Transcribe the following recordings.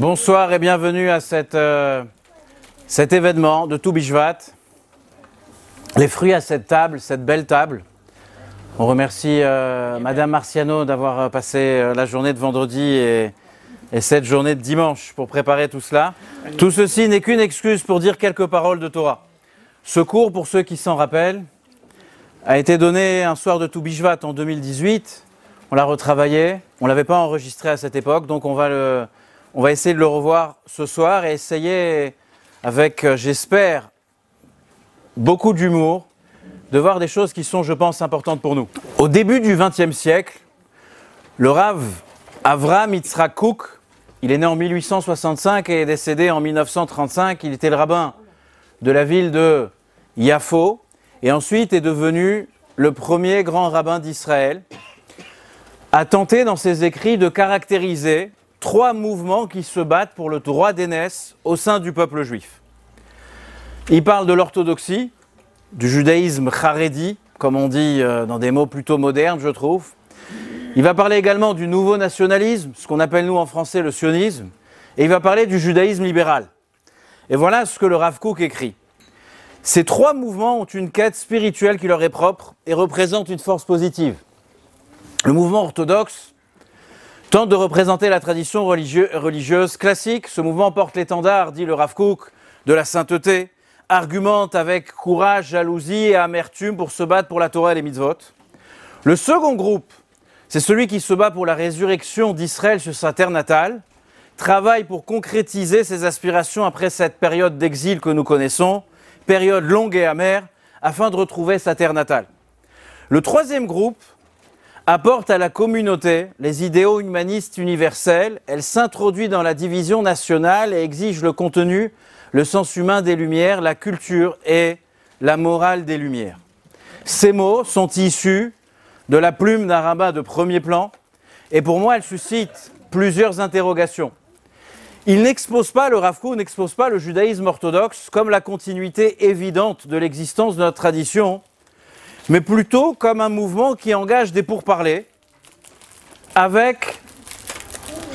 Bonsoir et bienvenue à cet événement de Tou Bishvat. Les fruits à cette table, cette belle table. On remercie Madame Marciano d'avoir passé la journée de vendredi et cette journée de dimanche pour préparer tout cela. Tout ceci n'est qu'une excuse pour dire quelques paroles de Torah. Ce cours, pour ceux qui s'en rappellent, a été donné un soir de Tou Bishvat en 2018. On l'a retravaillé, on ne l'avait pas enregistré à cette époque, donc on va essayer de le revoir ce soir et essayer, avec, j'espère, beaucoup d'humour, de voir des choses qui sont, je pense, importantes pour nous. Au début du XXe siècle, le Rav Avraham Yitzhak Kook, il est né en 1865 et est décédé en 1935. Il était le rabbin de la ville de Yafo et ensuite est devenu le premier grand rabbin d'Israël. A tenté dans ses écrits de caractériser trois mouvements qui se battent pour le droit d'aînesse au sein du peuple juif. Il parle de l'orthodoxie, du judaïsme charedi, comme on dit dans des mots plutôt modernes, je trouve. Il va parler également du nouveau nationalisme, ce qu'on appelle nous en français le sionisme, et il va parler du judaïsme libéral. Et voilà ce que le Rav Kook écrit. Ces trois mouvements ont une quête spirituelle qui leur est propre et représentent une force positive. Le mouvement orthodoxe tente de représenter la tradition religieuse classique. Ce mouvement porte l'étendard, dit le Rav Kook, de la sainteté, argumente avec courage, jalousie et amertume pour se battre pour la Torah et les mitzvot. Le second groupe, c'est celui qui se bat pour la résurrection d'Israël sur sa terre natale, travaille pour concrétiser ses aspirations après cette période d'exil que nous connaissons, période longue et amère, afin de retrouver sa terre natale. Le troisième groupe apporte à la communauté les idéaux humanistes universels. Elle s'introduit dans la division nationale et exige le contenu, le sens humain des Lumières, la culture et la morale des Lumières. Ces mots sont issus de la plume d'un rabbin de premier plan et pour moi, elles suscitent plusieurs interrogations. Il n'expose pas, le Rav Kook n'expose pas le judaïsme orthodoxe comme la continuité évidente de l'existence de notre tradition, mais plutôt comme un mouvement qui engage des pourparlers avec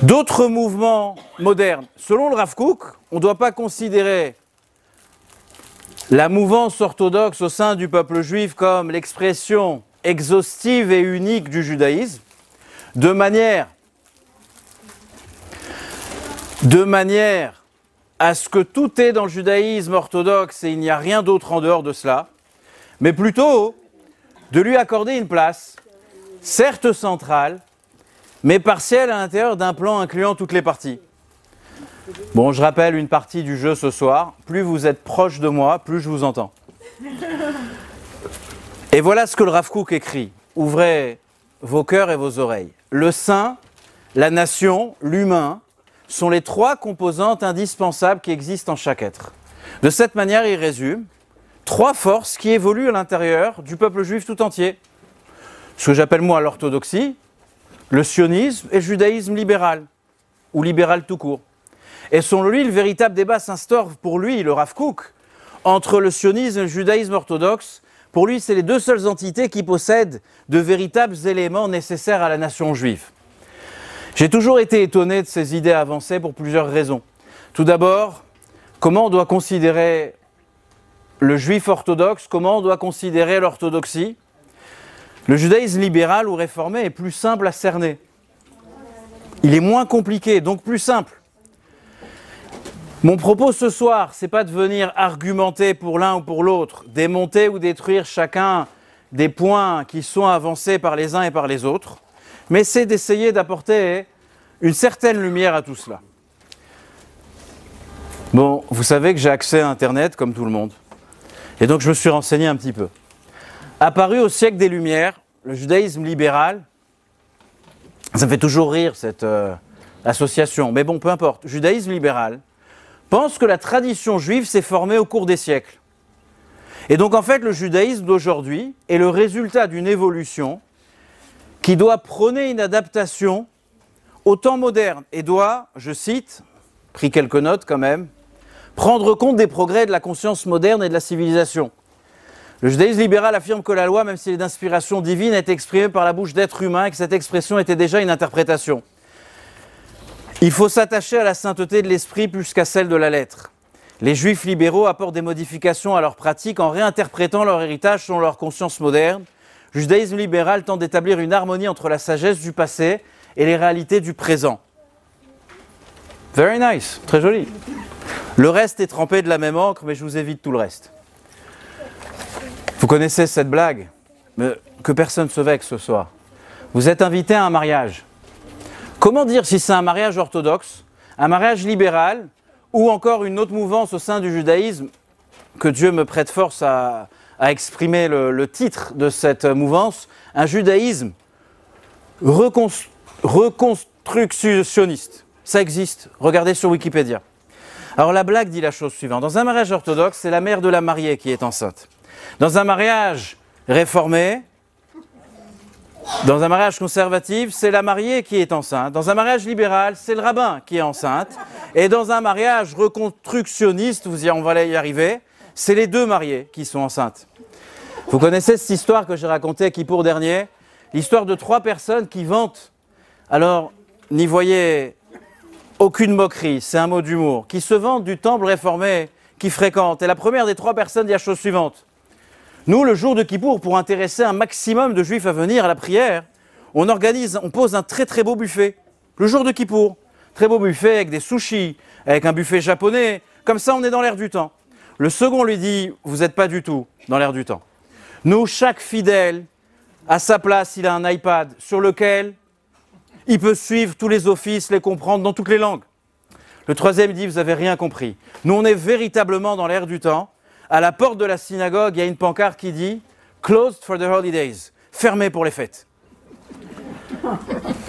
d'autres mouvements modernes. Selon le Rav Kook, on ne doit pas considérer la mouvance orthodoxe au sein du peuple juif comme l'expression exhaustive et unique du judaïsme, de manière à ce que tout est dans le judaïsme orthodoxe et il n'y a rien d'autre en dehors de cela, mais plutôt de lui accorder une place, certes centrale, mais partielle à l'intérieur d'un plan incluant toutes les parties. Bon, je rappelle une partie du jeu ce soir. Plus vous êtes proche de moi, plus je vous entends. Et voilà ce que le Rav Kook écrit. Ouvrez vos cœurs et vos oreilles. Le saint, la nation, l'humain sont les trois composantes indispensables qui existent en chaque être. De cette manière, il résume trois forces qui évoluent à l'intérieur du peuple juif tout entier. Ce que j'appelle moi l'orthodoxie, le sionisme et le judaïsme libéral, ou libéral tout court. Et selon lui, le véritable débat s'instaure pour lui, le Rav Kook, entre le sionisme et le judaïsme orthodoxe. Pour lui, c'est les deux seules entités qui possèdent de véritables éléments nécessaires à la nation juive. J'ai toujours été étonné de ces idées avancées pour plusieurs raisons. Tout d'abord, comment on doit considérer le juif orthodoxe, comment on doit considérer l'orthodoxie? Le judaïsme libéral ou réformé est plus simple à cerner. Il est moins compliqué, donc plus simple. Mon propos ce soir, c'est pas de venir argumenter pour l'un ou pour l'autre, démonter ou détruire chacun des points qui sont avancés par les uns et par les autres, mais c'est d'essayer d'apporter une certaine lumière à tout cela. Bon, vous savez que j'ai accès à Internet comme tout le monde. Et donc je me suis renseigné un petit peu. Apparu au siècle des Lumières, le judaïsme libéral, ça me fait toujours rire cette association, mais bon, peu importe, judaïsme libéral, pense que la tradition juive s'est formée au cours des siècles. Et donc en fait, le judaïsme d'aujourd'hui est le résultat d'une évolution qui doit prôner une adaptation au temps moderne et doit, je cite, pris quelques notes quand même, prendre compte des progrès de la conscience moderne et de la civilisation. Le judaïsme libéral affirme que la loi, même si elle est d'inspiration divine, est exprimée par la bouche d'êtres humains et que cette expression était déjà une interprétation. Il faut s'attacher à la sainteté de l'esprit plus qu'à celle de la lettre. Les juifs libéraux apportent des modifications à leurs pratiques en réinterprétant leur héritage selon leur conscience moderne. Le judaïsme libéral tente d'établir une harmonie entre la sagesse du passé et les réalités du présent. Very nice, très joli. Le reste est trempé de la même encre, mais je vous évite tout le reste. Vous connaissez cette blague, mais que personne ne se vexe ce soir. Vous êtes invité à un mariage. Comment dire si c'est un mariage orthodoxe, un mariage libéral, ou encore une autre mouvance au sein du judaïsme, que Dieu me prête force à exprimer le titre de cette mouvance, un judaïsme reconstructionniste. Ça existe, regardez sur Wikipédia. Alors la blague dit la chose suivante. Dans un mariage orthodoxe, c'est la mère de la mariée qui est enceinte. Dans un mariage réformé, dans un mariage conservatif, c'est la mariée qui est enceinte. Dans un mariage libéral, c'est le rabbin qui est enceinte. Et dans un mariage reconstructionniste, on va y arriver, c'est les deux mariés qui sont enceintes. Vous connaissez cette histoire que j'ai racontée à Kippour dernier, l'histoire de 3 personnes qui vantent. Alors, n'y voyez aucune moquerie, c'est un mot d'humour, qui se vantent du temple réformé qu'ils fréquentent. Et la première des 3 personnes dit la chose suivante. Nous, le jour de Kippour, pour intéresser un maximum de juifs à venir à la prière, on pose un très très beau buffet. Le jour de Kippour, très beau buffet avec des sushis, avec un buffet japonais. Comme ça, on est dans l'air du temps. Le second lui dit, vous n'êtes pas du tout dans l'air du temps. Nous, chaque fidèle, à sa place, il a un iPad sur lequel il peut suivre tous les offices, les comprendre dans toutes les langues. Le troisième dit, vous n'avez rien compris. Nous, on est véritablement dans l'air du temps. À la porte de la synagogue, il y a une pancarte qui dit « Closed for the holidays », fermé pour les fêtes.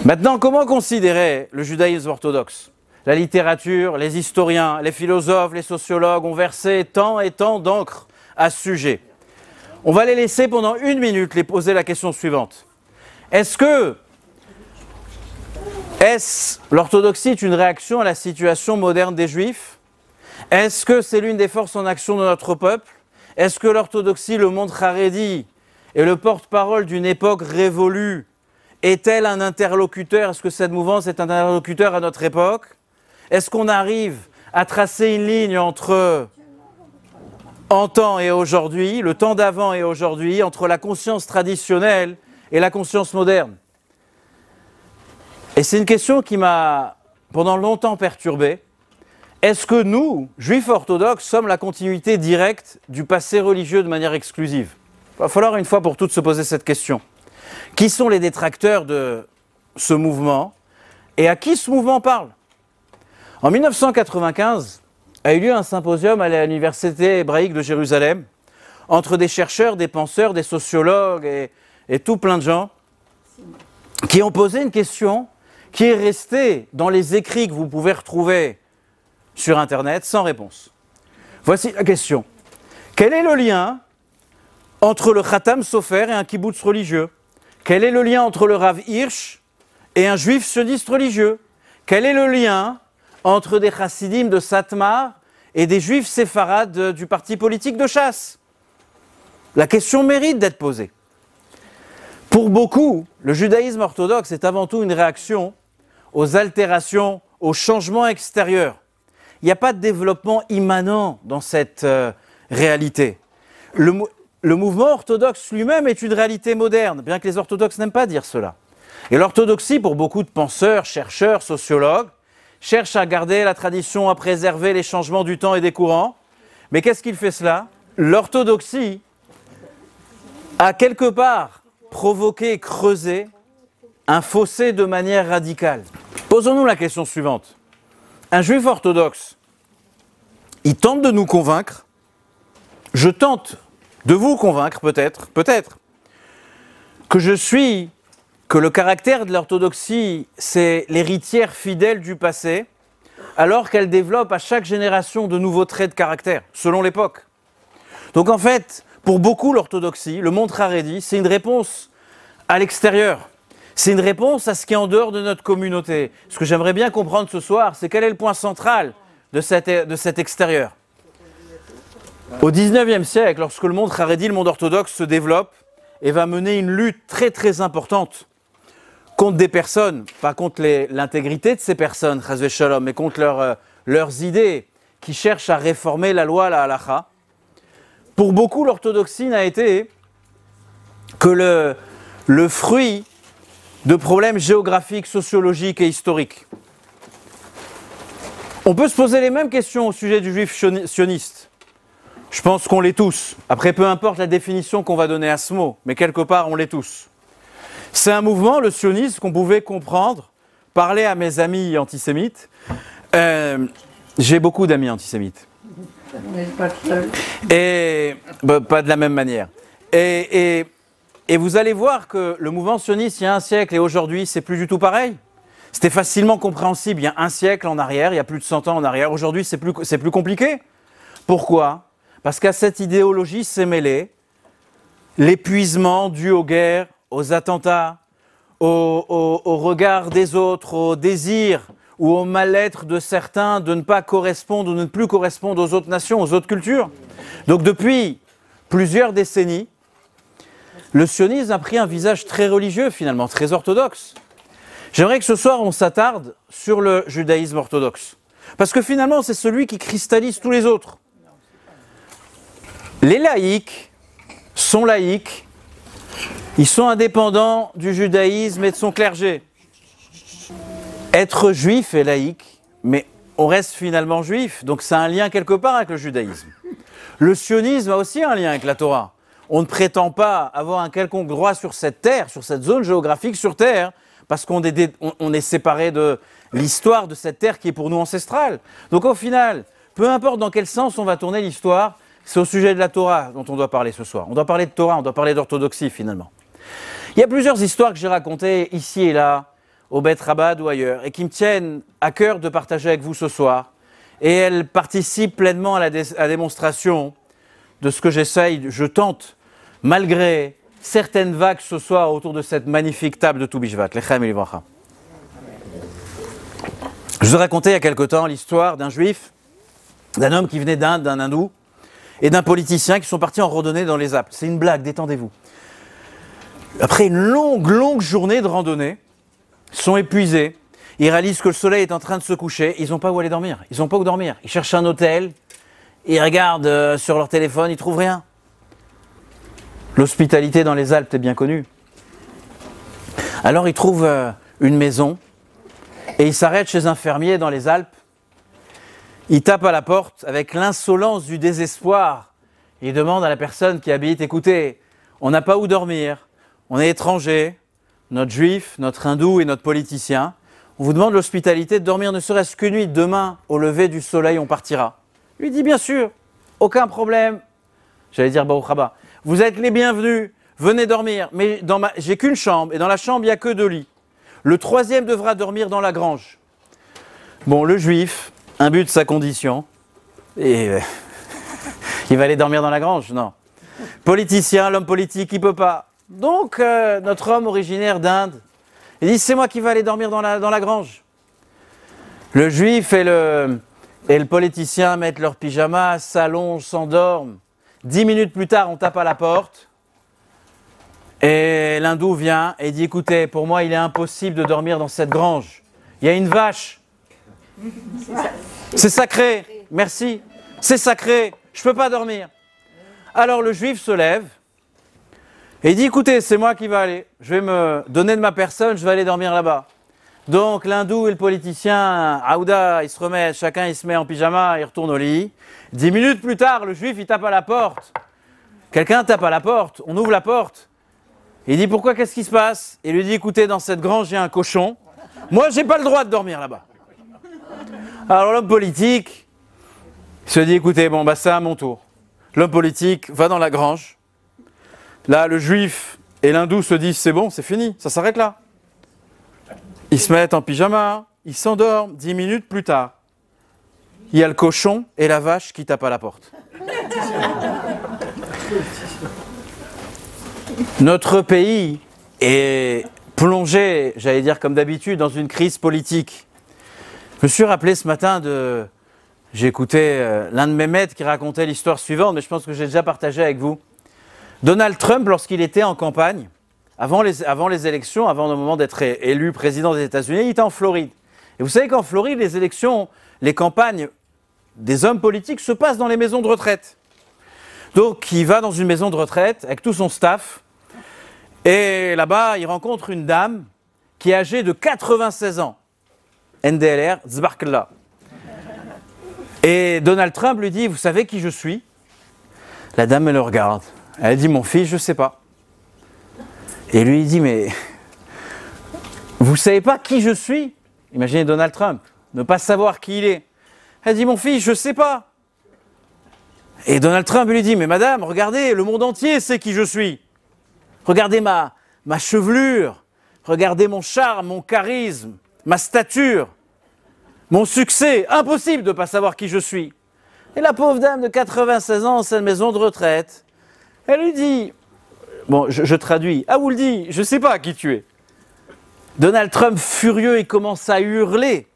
Maintenant, comment considérer le judaïsme orthodoxe? La littérature, les historiens, les philosophes, les sociologues ont versé tant et tant d'encre à ce sujet. On va les laisser pendant 1 minute les poser la question suivante. Est-ce l'orthodoxie est une réaction à la situation moderne des Juifs? Est-ce que c'est l'une des forces en action de notre peuple? Est-ce que l'orthodoxie, le monde Haredi, est le porte-parole d'une époque révolue? Est-elle un interlocuteur? Est-ce que cette mouvance est un interlocuteur à notre époque? Est-ce qu'on arrive à tracer une ligne entre antan et aujourd'hui, le temps d'avant et aujourd'hui, entre la conscience traditionnelle et la conscience moderne? Et c'est une question qui m'a pendant longtemps perturbé. Est-ce que nous, juifs orthodoxes, sommes la continuité directe du passé religieux de manière exclusive? Il va falloir une fois pour toutes se poser cette question. Qui sont les détracteurs de ce mouvement et à qui ce mouvement parle? En 1995, a eu lieu un symposium à l'Université hébraïque de Jérusalem entre des chercheurs, des penseurs, des sociologues et tout plein de gens qui ont posé une question qui est restée dans les écrits que vous pouvez retrouver sur Internet sans réponse. Voici la question. Quel est le lien entre le Khatam Sofer et un kibbutz religieux? Quel est le lien entre le Rav Hirsch et un juif sioniste religieux? Quel est le lien entre des chassidim de Satmar et des juifs séfarades du parti politique de Chasse? La question mérite d'être posée. Pour beaucoup, le judaïsme orthodoxe est avant tout une réaction aux altérations, aux changements extérieurs. Il n'y a pas de développement immanent dans cette réalité. Le mouvement orthodoxe lui-même est une réalité moderne, bien que les orthodoxes n'aiment pas dire cela. Et l'orthodoxie, pour beaucoup de penseurs, chercheurs, sociologues, cherche à garder la tradition, à préserver les changements du temps et des courants. Mais qu'est-ce qu'il fait cela? L'orthodoxie a quelque part provoqué, creusé un fossé de manière radicale. Posons-nous la question suivante. Un juif orthodoxe, il tente de nous convaincre, je tente de vous convaincre peut-être, que le caractère de l'orthodoxie, c'est l'héritière fidèle du passé, alors qu'elle développe à chaque génération de nouveaux traits de caractère, selon l'époque. Donc en fait, pour beaucoup, l'orthodoxie, le monde Haredi, c'est une réponse à l'extérieur. C'est une réponse à ce qui est en dehors de notre communauté. Ce que j'aimerais bien comprendre ce soir, c'est quel est le point central de cet extérieur. Au XIXe siècle, lorsque le monde Haredi, le monde orthodoxe se développe et va mener une lutte très très importante contre des personnes, pas contre l'intégrité de ces personnes, chas shalom, mais contre leurs idées, qui cherchent à réformer la loi, la halacha. Pour beaucoup, l'orthodoxie n'a été que le fruit de problèmes géographiques, sociologiques et historiques. On peut se poser les mêmes questions au sujet du juif sioniste. Je pense qu'on l'est tous. Après, peu importe la définition qu'on va donner à ce mot, mais quelque part, on l'est tous. C'est un mouvement, le sionisme, qu'on pouvait comprendre, parler à mes amis antisémites. J'ai beaucoup d'amis antisémites. Mais pas seul. Et pas de la même manière. Et vous allez voir que le mouvement sioniste, il y a un siècle et aujourd'hui, c'est plus du tout pareil. C'était facilement compréhensible il y a un siècle en arrière, il y a plus de 100 ans en arrière. Aujourd'hui, c'est plus compliqué. Pourquoi ? Parce qu'à cette idéologie s'est mêlé l'épuisement dû aux guerres, aux attentats, au regard des autres, au désir ou au mal-être de certains de ne pas correspondre ou de ne plus correspondre aux autres nations, aux autres cultures. Donc depuis plusieurs décennies, le sionisme a pris un visage très religieux finalement, très orthodoxe. J'aimerais que ce soir on s'attarde sur le judaïsme orthodoxe. Parce que finalement c'est celui qui cristallise tous les autres. Les laïcs sont laïcs, ils sont indépendants du judaïsme et de son clergé. Être juif est laïque, mais on reste finalement juif, donc c'est un lien quelque part avec le judaïsme. Le sionisme a aussi un lien avec la Torah. On ne prétend pas avoir un quelconque droit sur cette terre, sur cette zone géographique sur terre, parce qu'on est séparé de l'histoire de cette terre qui est pour nous ancestrale. Donc au final, peu importe dans quel sens on va tourner l'histoire, c'est au sujet de la Torah dont on doit parler ce soir. On doit parler de Torah, on doit parler d'orthodoxie finalement. Il y a plusieurs histoires que j'ai racontées ici et là, au Beth Rabad ou ailleurs, et qui me tiennent à cœur de partager avec vous ce soir. Et elles participent pleinement à la démonstration de ce que je tente, malgré certaines vagues ce soir autour de cette magnifique table de Tu Bishvat, Lechem et Livracha. Je vous ai raconté il y a quelque temps l'histoire d'un juif, d'un homme qui venait d'Inde, d'un hindou, et d'un politicien qui sont partis en randonnée dans les Alpes. C'est une blague, détendez-vous. Après une longue journée de randonnée, ils sont épuisés, ils réalisent que le soleil est en train de se coucher, ils n'ont pas où aller dormir, ils n'ont pas où dormir. Ils cherchent un hôtel, ils regardent sur leur téléphone, ils ne trouvent rien. L'hospitalité dans les Alpes est bien connue. Alors ils trouvent une maison et ils s'arrêtent chez un fermier dans les Alpes. Ils tapent à la porte avec l'insolence du désespoir. Ils demandent à la personne qui habite, écoutez, on n'a pas où dormir, on est étrangers, notre juif, notre hindou et notre politicien. On vous demande l'hospitalité de dormir ne serait-ce qu'une nuit. Demain, au lever du soleil, on partira. Lui dit bien sûr, aucun problème. J'allais dire Baruch Haba. Vous êtes les bienvenus, venez dormir. Mais j'ai qu'une chambre et dans la chambre, il n'y a que 2 lits. Le 3e devra dormir dans la grange. Bon, le juif, imbu de sa condition, et il va aller dormir dans la grange? Non. Politicien, l'homme politique, il ne peut pas. Donc, notre homme originaire d'Inde, il dit, c'est moi qui vais aller dormir dans la grange. Le juif et le politicien mettent leur pyjama, s'allongent, s'endorment. 10 minutes plus tard, on tape à la porte. Et l'hindou vient et dit, écoutez, pour moi, il est impossible de dormir dans cette grange. Il y a une vache. C'est sacré. Merci. C'est sacré. Je ne peux pas dormir. Alors le juif se lève. Et il dit, écoutez, c'est moi qui vais aller. Je vais me donner de ma personne, je vais aller dormir là-bas. Donc l'hindou et le politicien, Aouda, ils se remettent, chacun il se met en pyjama, il retourne au lit. 10 minutes plus tard, le juif, il tape à la porte. Quelqu'un tape à la porte, on ouvre la porte. Il dit, pourquoi, qu'est-ce qui se passe? Il lui dit, écoutez, dans cette grange, il y a un cochon. Moi, j'ai pas le droit de dormir là-bas. Alors l'homme politique se dit, écoutez, bon, bah c'est à mon tour. L'homme politique va dans la grange. Là, le juif et l'hindou se disent, c'est bon, c'est fini, ça s'arrête là. Ils se mettent en pyjama, ils s'endorment. 10 minutes plus tard, il y a le cochon et la vache qui tapent à la porte. Notre pays est plongé, j'allais dire comme d'habitude, dans une crise politique. Je me suis rappelé ce matin j'ai écouté l'un de mes maîtres qui racontait l'histoire suivante, mais je pense que j'ai déjà partagé avec vous. Donald Trump, lorsqu'il était en campagne, avant les élections, avant le moment d'être élu président des États-Unis, il était en Floride. Et vous savez qu'en Floride, les élections, les campagnes des hommes politiques se passent dans les maisons de retraite. Donc, il va dans une maison de retraite avec tout son staff. Et là-bas, il rencontre une dame qui est âgée de 96 ans. NDLR, Zbarkla. Et Donald Trump lui dit, vous savez qui je suis? La dame, elle le regarde. Elle dit, mon fils, je ne sais pas. Et lui, il dit, mais vous ne savez pas qui je suis? Imaginez Donald Trump, ne pas savoir qui il est. Elle dit, mon fils, je ne sais pas. Et Donald Trump lui dit, mais madame, regardez, le monde entier sait qui je suis. Regardez ma chevelure, regardez mon charme, mon charisme, ma stature, mon succès. Impossible de ne pas savoir qui je suis. Et la pauvre dame de 96 ans, dans cette maison de retraite, elle lui dit, bon, je traduis, ah vous le dit, je ne sais pas qui tu es. Donald Trump, furieux, il commence à hurler.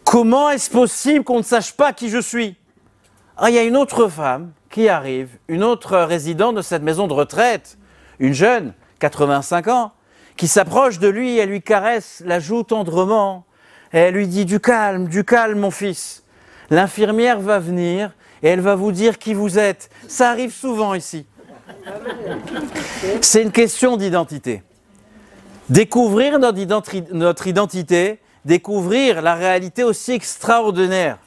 Comment est-ce possible qu'on ne sache pas qui je suis? Ah, il y a une autre femme qui arrive, une autre résidente de cette maison de retraite, une jeune, 85 ans, qui s'approche de lui et elle lui caresse la joue tendrement. Et elle lui dit, du calme, mon fils. L'infirmière va venir et elle va vous dire qui vous êtes. Ça arrive souvent ici. C'est une question d'identité. Découvrir notre identité, découvrir la réalité aussi extraordinaire,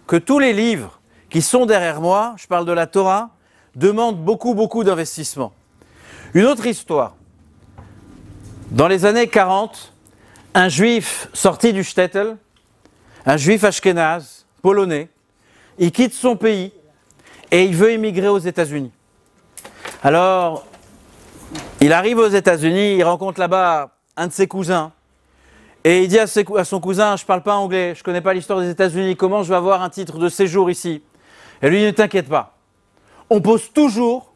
que tous les livres qui sont derrière moi, je parle de la Torah, demandent beaucoup d'investissement. Une autre histoire. Dans les années 40, un juif sorti du shtetl, un juif ashkénaze, polonais, il quitte son pays et il veut émigrer aux États-Unis. Alors, il arrive aux États-Unis, il rencontre là-bas un de ses cousins et il dit à son cousin, je ne parle pas anglais, je ne connais pas l'histoire des États-Unis, comment je vais avoir un titre de séjour ici? Et lui, ne t'inquiète pas, on pose toujours,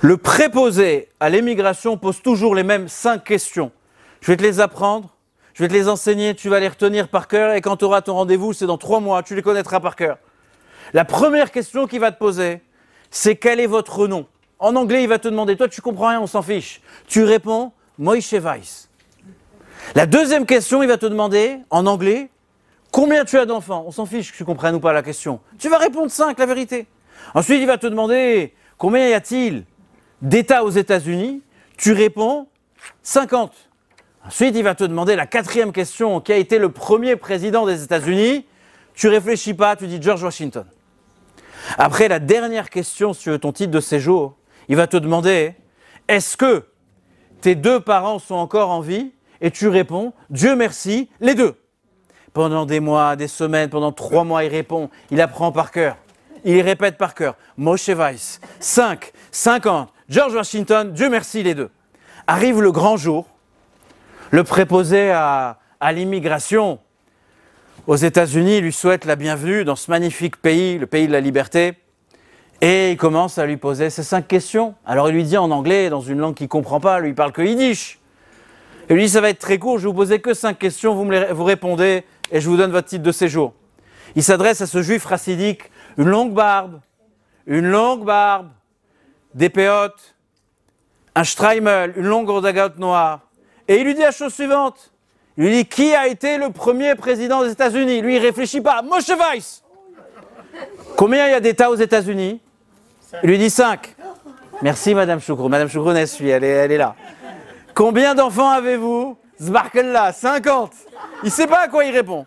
le préposé à l'émigration pose toujours les mêmes 5 questions. Je vais te les apprendre, je vais te les enseigner, tu vas les retenir par cœur et quand tu auras ton rendez-vous, c'est dans 3 mois, tu les connaîtras par cœur. La première question qu'il va te poser, c'est quel est votre nom? En anglais, il va te demander, toi tu comprends rien, on s'en fiche. Tu réponds, Moïse Weiss. La deuxième question, il va te demander, en anglais, combien tu as d'enfants? On s'en fiche que tu comprennes ou pas la question. Tu vas répondre 5, la vérité. Ensuite, il va te demander, combien y a-t-il d'États aux États-Unis? Tu réponds 50. Ensuite, il va te demander la 4e question, qui a été le premier président des États-Unis? Tu réfléchis pas, tu dis George Washington. Après, la dernière question sur ton titre de séjour, il va te demander, est-ce que tes 2 parents sont encore en vie? Et tu réponds, Dieu merci, les 2. Pendant des mois, des semaines, pendant 3 mois, il répond, il apprend par cœur. Il répète par cœur, Moshe Weiss, 5, 50, George Washington, Dieu merci, les 2. Arrive le grand jour, le préposé à l'immigration aux États-Unis lui souhaite la bienvenue dans ce magnifique pays, le pays de la liberté. Et il commence à lui poser ces 5 questions. Alors il lui dit en anglais, dans une langue qu'il ne comprend pas, lui il parle que yiddish. Et lui dit, ça va être très court, je vais vous poser que 5 questions, vous répondez et je vous donne votre titre de séjour. Il s'adresse à ce juif racidique, une longue barbe, des péotes, un streimel, une longue redingote noire. Et il lui dit la chose suivante. Il lui dit, qui a été le premier président des États-Unis? Lui, il ne réfléchit pas. Moshe Weiss. Combien il y a d'États aux États-Unis? Il lui dit 5. Merci, Madame Choukrou. Madame Choukrou, elle est là. Combien d'enfants avez-vous? Zbarkella, 50. Il ne sait pas à quoi il répond.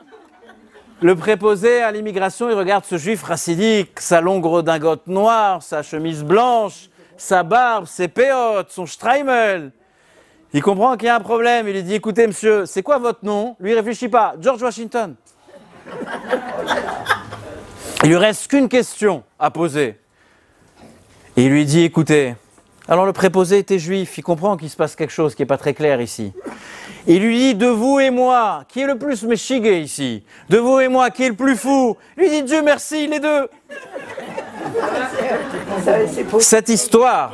Le préposé à l'immigration, il regarde ce juif racidique, sa longue redingote noire, sa chemise blanche, sa barbe, ses péotes, son streimel. Il comprend qu'il y a un problème. Il lui dit, écoutez, monsieur, c'est quoi votre nom? Lui, il ne réfléchit pas. George Washington. Il lui reste qu'une question à poser. Et il lui dit, écoutez, alors le préposé était juif, il comprend qu'il se passe quelque chose qui n'est pas très clair ici. Il lui dit, de vous et moi, qui est le plus méchigué ici? De vous et moi, qui est le plus fou? Il lui dit, Dieu merci, les 2. Cette histoire,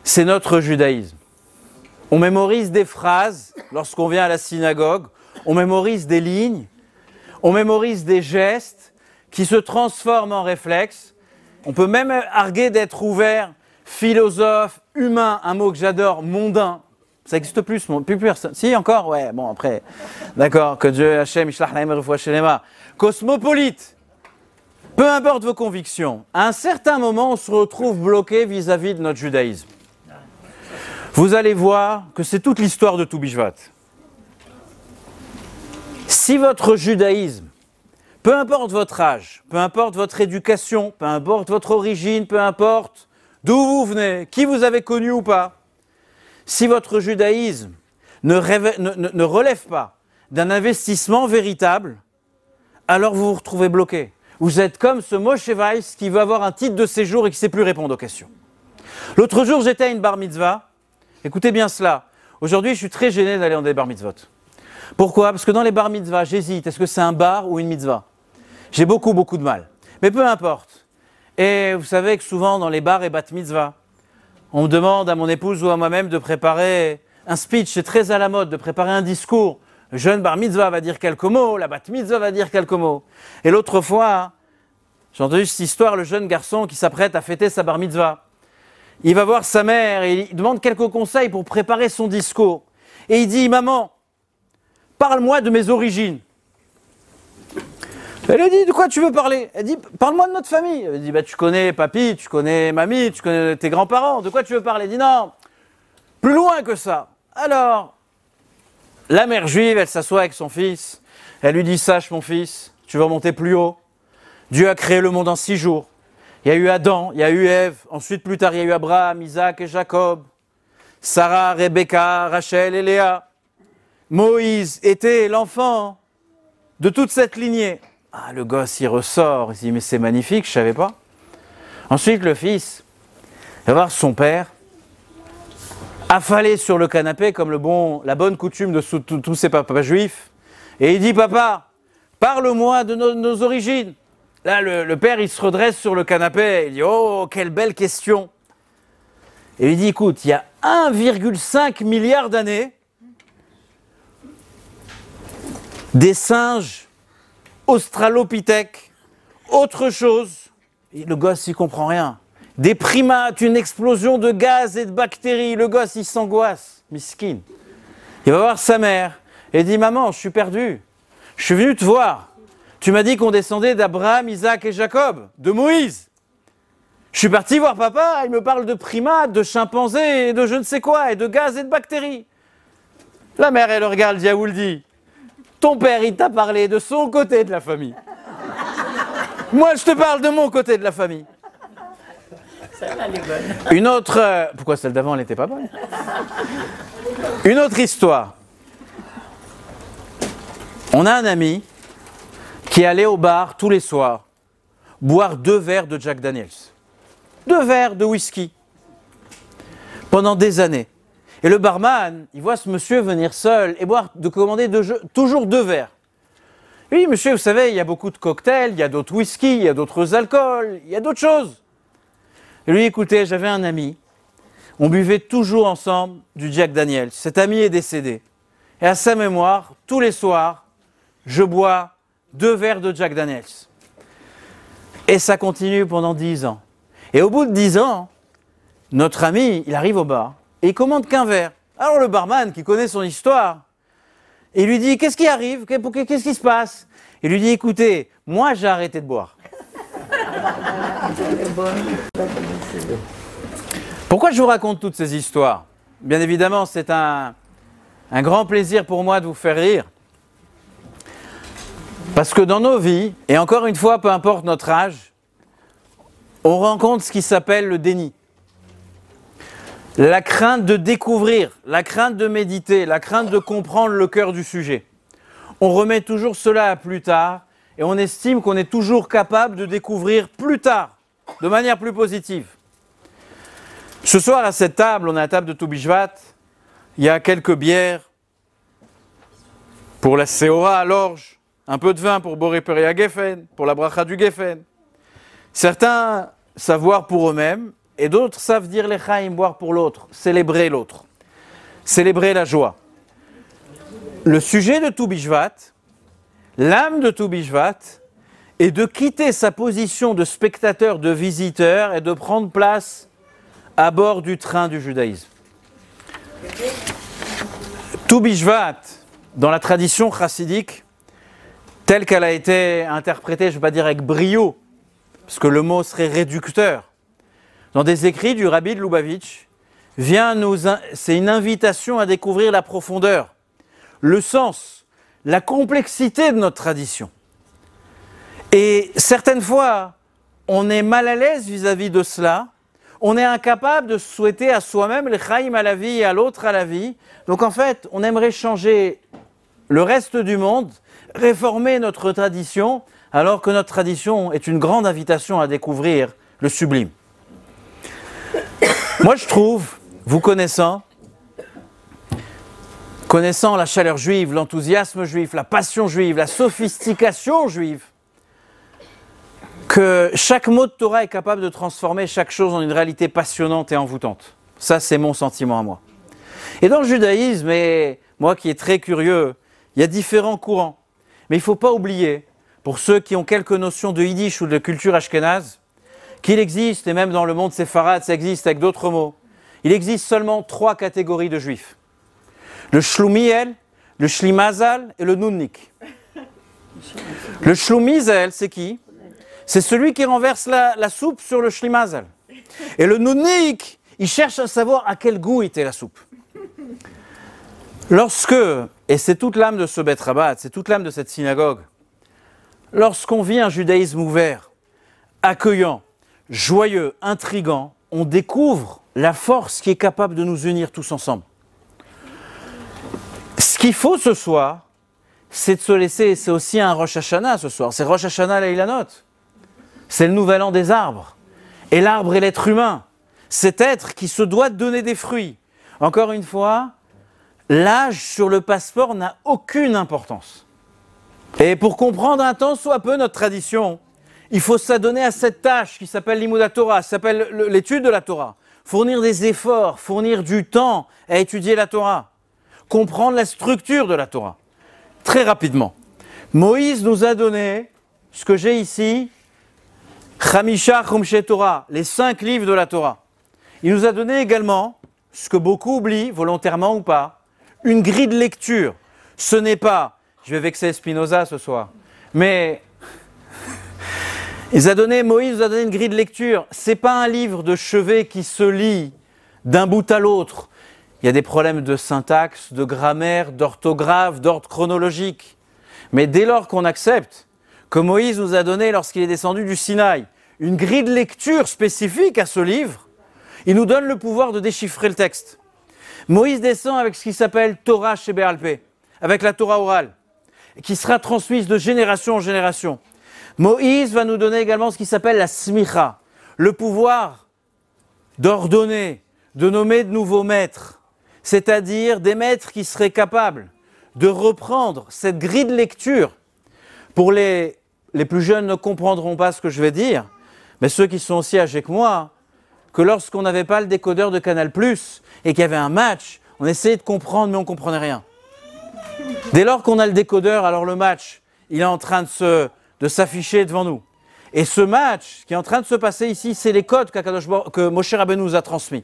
c'est notre judaïsme. On mémorise des phrases lorsqu'on vient à la synagogue, on mémorise des lignes, on mémorise des gestes qui se transforment en réflexes. On peut même arguer d'être ouvert, philosophe, humain, un mot que j'adore, mondain. Ça n'existe plus, plus personne. Si, encore? Ouais, bon, après. D'accord, que Dieu, Hachem, Ishlach Lahem Refoua Shelema. Cosmopolite. Peu importe vos convictions, à un certain moment, on se retrouve bloqué vis-à-vis de notre judaïsme. Vous allez voir que c'est toute l'histoire de Toubishvat. Si votre judaïsme, peu importe votre âge, peu importe votre éducation, peu importe votre origine, peu importe d'où vous venez, qui vous avez connu ou pas, si votre judaïsme ne relève pas d'un investissement véritable, alors vous vous retrouvez bloqué. Vous êtes comme ce Moshe Weiss qui veut avoir un titre de séjour et qui ne sait plus répondre aux questions. L'autre jour, j'étais à une bar mitzvah. Écoutez bien cela. Aujourd'hui, je suis très gêné d'aller dans des bar mitzvot. Pourquoi? Parce que dans les bar mitzvahs, j'hésite. Est-ce que c'est un bar ou une mitzvah? J'ai beaucoup de mal. Mais peu importe. Et vous savez que souvent, dans les bars et bat mitzvah, on me demande à mon épouse ou à moi-même de préparer un speech. C'est très à la mode de préparer un discours. Le jeune bar mitzvah va dire quelques mots, la bat mitzvah va dire quelques mots. Et l'autre fois, j'ai entendu cette histoire, le jeune garçon qui s'apprête à fêter sa bar mitzvah. Il va voir sa mère et il demande quelques conseils pour préparer son discours. Et il dit, maman, parle-moi de mes origines. Elle lui dit, de quoi tu veux parler? Elle dit, parle-moi de notre famille. Elle dit, bah, tu connais papy, tu connais mamie, tu connais tes grands-parents, de quoi tu veux parler? Elle dit, non, plus loin que ça. Alors, la mère juive, elle s'assoit avec son fils, elle lui dit, sache mon fils, tu vas monter plus haut. Dieu a créé le monde en 6 jours. Il y a eu Adam, il y a eu Ève, ensuite plus tard il y a eu Abraham, Isaac et Jacob, Sarah, Rebecca, Rachel et Léa. Moïse était l'enfant de toute cette lignée. Ah, le gosse il ressort, il se dit mais c'est magnifique, je ne savais pas. Ensuite le fils va voir son père, affalé sur le canapé comme la bonne coutume de tous ces papas juifs, et il dit papa, parle-moi de nos origines. Là, le père, il se redresse sur le canapé, il dit « Oh, quelle belle question !» Et il dit « Écoute, il y a 1,5 milliard d'années, des singes, australopithèques, autre chose, et le gosse, il comprend rien. Des primates, une explosion de gaz et de bactéries, le gosse, il s'angoisse, miskin. Il va voir sa mère, et il dit « Maman, je suis perdu, je suis venu te voir. » Tu m'as dit qu'on descendait d'Abraham, Isaac et Jacob, de Moïse. Je suis parti voir papa, il me parle de primates, de chimpanzés, et de je ne sais quoi, et de gaz et de bactéries. La mère, elle le regarde, elle dit, vous le dit, ton père, il t'a parlé de son côté de la famille. Moi, je te parle de mon côté de la famille. Celle-là, elle est bonne. Une autre... pourquoi celle d'avant, elle n'était pas bonne? Une autre histoire. On a un ami qui allait au bar tous les soirs boire 2 verres de Jack Daniels. 2 verres de whisky. Pendant des années. Et le barman, il voit ce monsieur venir seul et commander toujours 2 verres. Oui, monsieur, vous savez, il y a beaucoup de cocktails, il y a d'autres whisky, il y a d'autres alcools, il y a d'autres choses. Et lui, écoutez, j'avais un ami, on buvait toujours ensemble du Jack Daniels. Cet ami est décédé. Et à sa mémoire, tous les soirs, je bois 2 verres de Jack Daniels. Et ça continue pendant 10 ans. Et au bout de 10 ans, notre ami, il arrive au bar et il commande qu'un verre. Alors le barman, qui connaît son histoire, il lui dit, qu'est-ce qui arrive? Qu'est-ce qui se passe? Il lui dit, écoutez, moi j'ai arrêté de boire. Pourquoi je vous raconte toutes ces histoires? Bien évidemment, c'est un grand plaisir pour moi de vous faire rire. Parce que dans nos vies, et encore une fois, peu importe notre âge, on rencontre ce qui s'appelle le déni. La crainte de découvrir, la crainte de méditer, la crainte de comprendre le cœur du sujet. On remet toujours cela à plus tard et on estime qu'on est toujours capable de découvrir plus tard, de manière plus positive. Ce soir, à cette table, on est à la table de Toubishvat, il y a quelques bières pour la Seora à l'orge, un peu de vin pour Boré Peria Geffen, pour la bracha du Geffen. Certains savent boire pour eux-mêmes, et d'autres savent dire l'Echaim, boire pour l'autre, célébrer l'autre, célébrer la joie. Le sujet de Toubishvat, l'âme de Toubishvat, et de quitter sa position de spectateur, de visiteur, et de prendre place à bord du train du judaïsme. Tou Bishvat, dans la tradition chassidique, telle qu'elle a été interprétée, je ne vais pas dire avec brio, parce que le mot serait réducteur, dans des écrits du Rabbi de Lubavitch, c'est une invitation à découvrir la profondeur, le sens, la complexité de notre tradition. Et certaines fois, on est mal à l'aise vis-à-vis de cela, on est incapable de souhaiter à soi-même le chaim à la vie et à l'autre à la vie. Donc en fait, on aimerait changer le reste du monde, réformer notre tradition, alors que notre tradition est une grande invitation à découvrir le sublime. Moi je trouve, vous connaissant la chaleur juive, l'enthousiasme juif, la passion juive, la sophistication juive, que chaque mot de Torah est capable de transformer chaque chose en une réalité passionnante et envoûtante. Ça, c'est mon sentiment à moi. Et dans le judaïsme, et moi qui est très curieux, il y a différents courants. Mais il ne faut pas oublier, pour ceux qui ont quelques notions de yiddish ou de culture ashkénaze, qu'il existe, et même dans le monde séfarade, ça existe avec d'autres mots, il existe seulement 3 catégories de juifs. Le shlumiel, le shlimazal et le nunnik. Le shlumizel, c'est qui? C'est celui qui renverse la soupe sur le shlimazal. Et le nunnik, il cherche à savoir à quel goût était la soupe. Lorsque, et c'est toute l'âme de ce Beth Rabat, c'est toute l'âme de cette synagogue, lorsqu'on vit un judaïsme ouvert, accueillant, joyeux, intrigant, on découvre la force qui est capable de nous unir tous ensemble. Ce qu'il faut ce soir, c'est de se laisser, c'est aussi un Rosh Hashanah ce soir, c'est Rosh Hashanah Leilanot. C'est le nouvel an des arbres. Et l'arbre est l'être humain. Cet être qui se doit de donner des fruits. Encore une fois, l'âge sur le passeport n'a aucune importance. Et pour comprendre un tant soit peu notre tradition, il faut s'adonner à cette tâche qui s'appelle l'Imoud Torah, qui s'appelle l'étude de la Torah. Fournir des efforts, fournir du temps à étudier la Torah. Comprendre la structure de la Torah. Très rapidement. Moïse nous a donné ce que j'ai ici, Chamisha Chumshe Torah, les 5 livres de la Torah. Il nous a donné également, ce que beaucoup oublient, volontairement ou pas, une grille de lecture. Ce n'est pas, je vais vexer Spinoza ce soir, mais Moïse nous a donné une grille de lecture. Ce n'est pas un livre de chevet qui se lit d'un bout à l'autre. Il y a des problèmes de syntaxe, de grammaire, d'orthographe, d'ordre chronologique. Mais dès lors qu'on accepte que Moïse nous a donné, lorsqu'il est descendu du Sinaï, une grille de lecture spécifique à ce livre, il nous donne le pouvoir de déchiffrer le texte. Moïse descend avec ce qui s'appelle Torah Sheba'al Peh, avec la Torah orale, qui sera transmise de génération en génération. Moïse va nous donner également ce qui s'appelle la Smicha, le pouvoir d'ordonner, de nommer de nouveaux maîtres, c'est-à-dire des maîtres qui seraient capables de reprendre cette grille de lecture. Pour les plus jeunes ne comprendront pas ce que je vais dire, mais ceux qui sont aussi âgés que moi, que lorsqu'on n'avait pas le décodeur de Canal+, et qu'il y avait un match, on essayait de comprendre, mais on ne comprenait rien. Dès lors qu'on a le décodeur, alors le match, il est en train de s'afficher devant nous. Et ce match qui est en train de se passer ici, c'est les codes que Moshe Rabbeinu nous a transmis.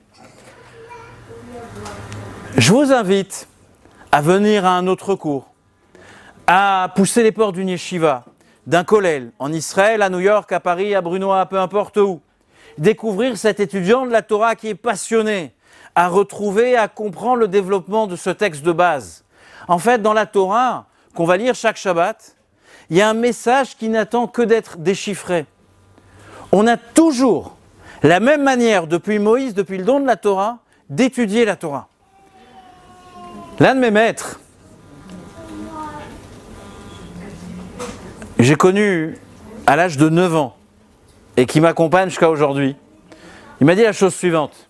Je vous invite à venir à un autre cours, à pousser les portes d'une yeshiva, d'un kollel, en Israël, à New York, à Paris, à Brunois, peu importe où. Découvrir cet étudiant de la Torah qui est passionné, à retrouver, à comprendre le développement de ce texte de base. En fait, dans la Torah, qu'on va lire chaque Shabbat, il y a un message qui n'attend que d'être déchiffré. On a toujours la même manière, depuis Moïse, depuis le don de la Torah, d'étudier la Torah. L'un de mes maîtres, j'ai connu à l'âge de 9 ans, et qui m'accompagne jusqu'à aujourd'hui, il m'a dit la chose suivante.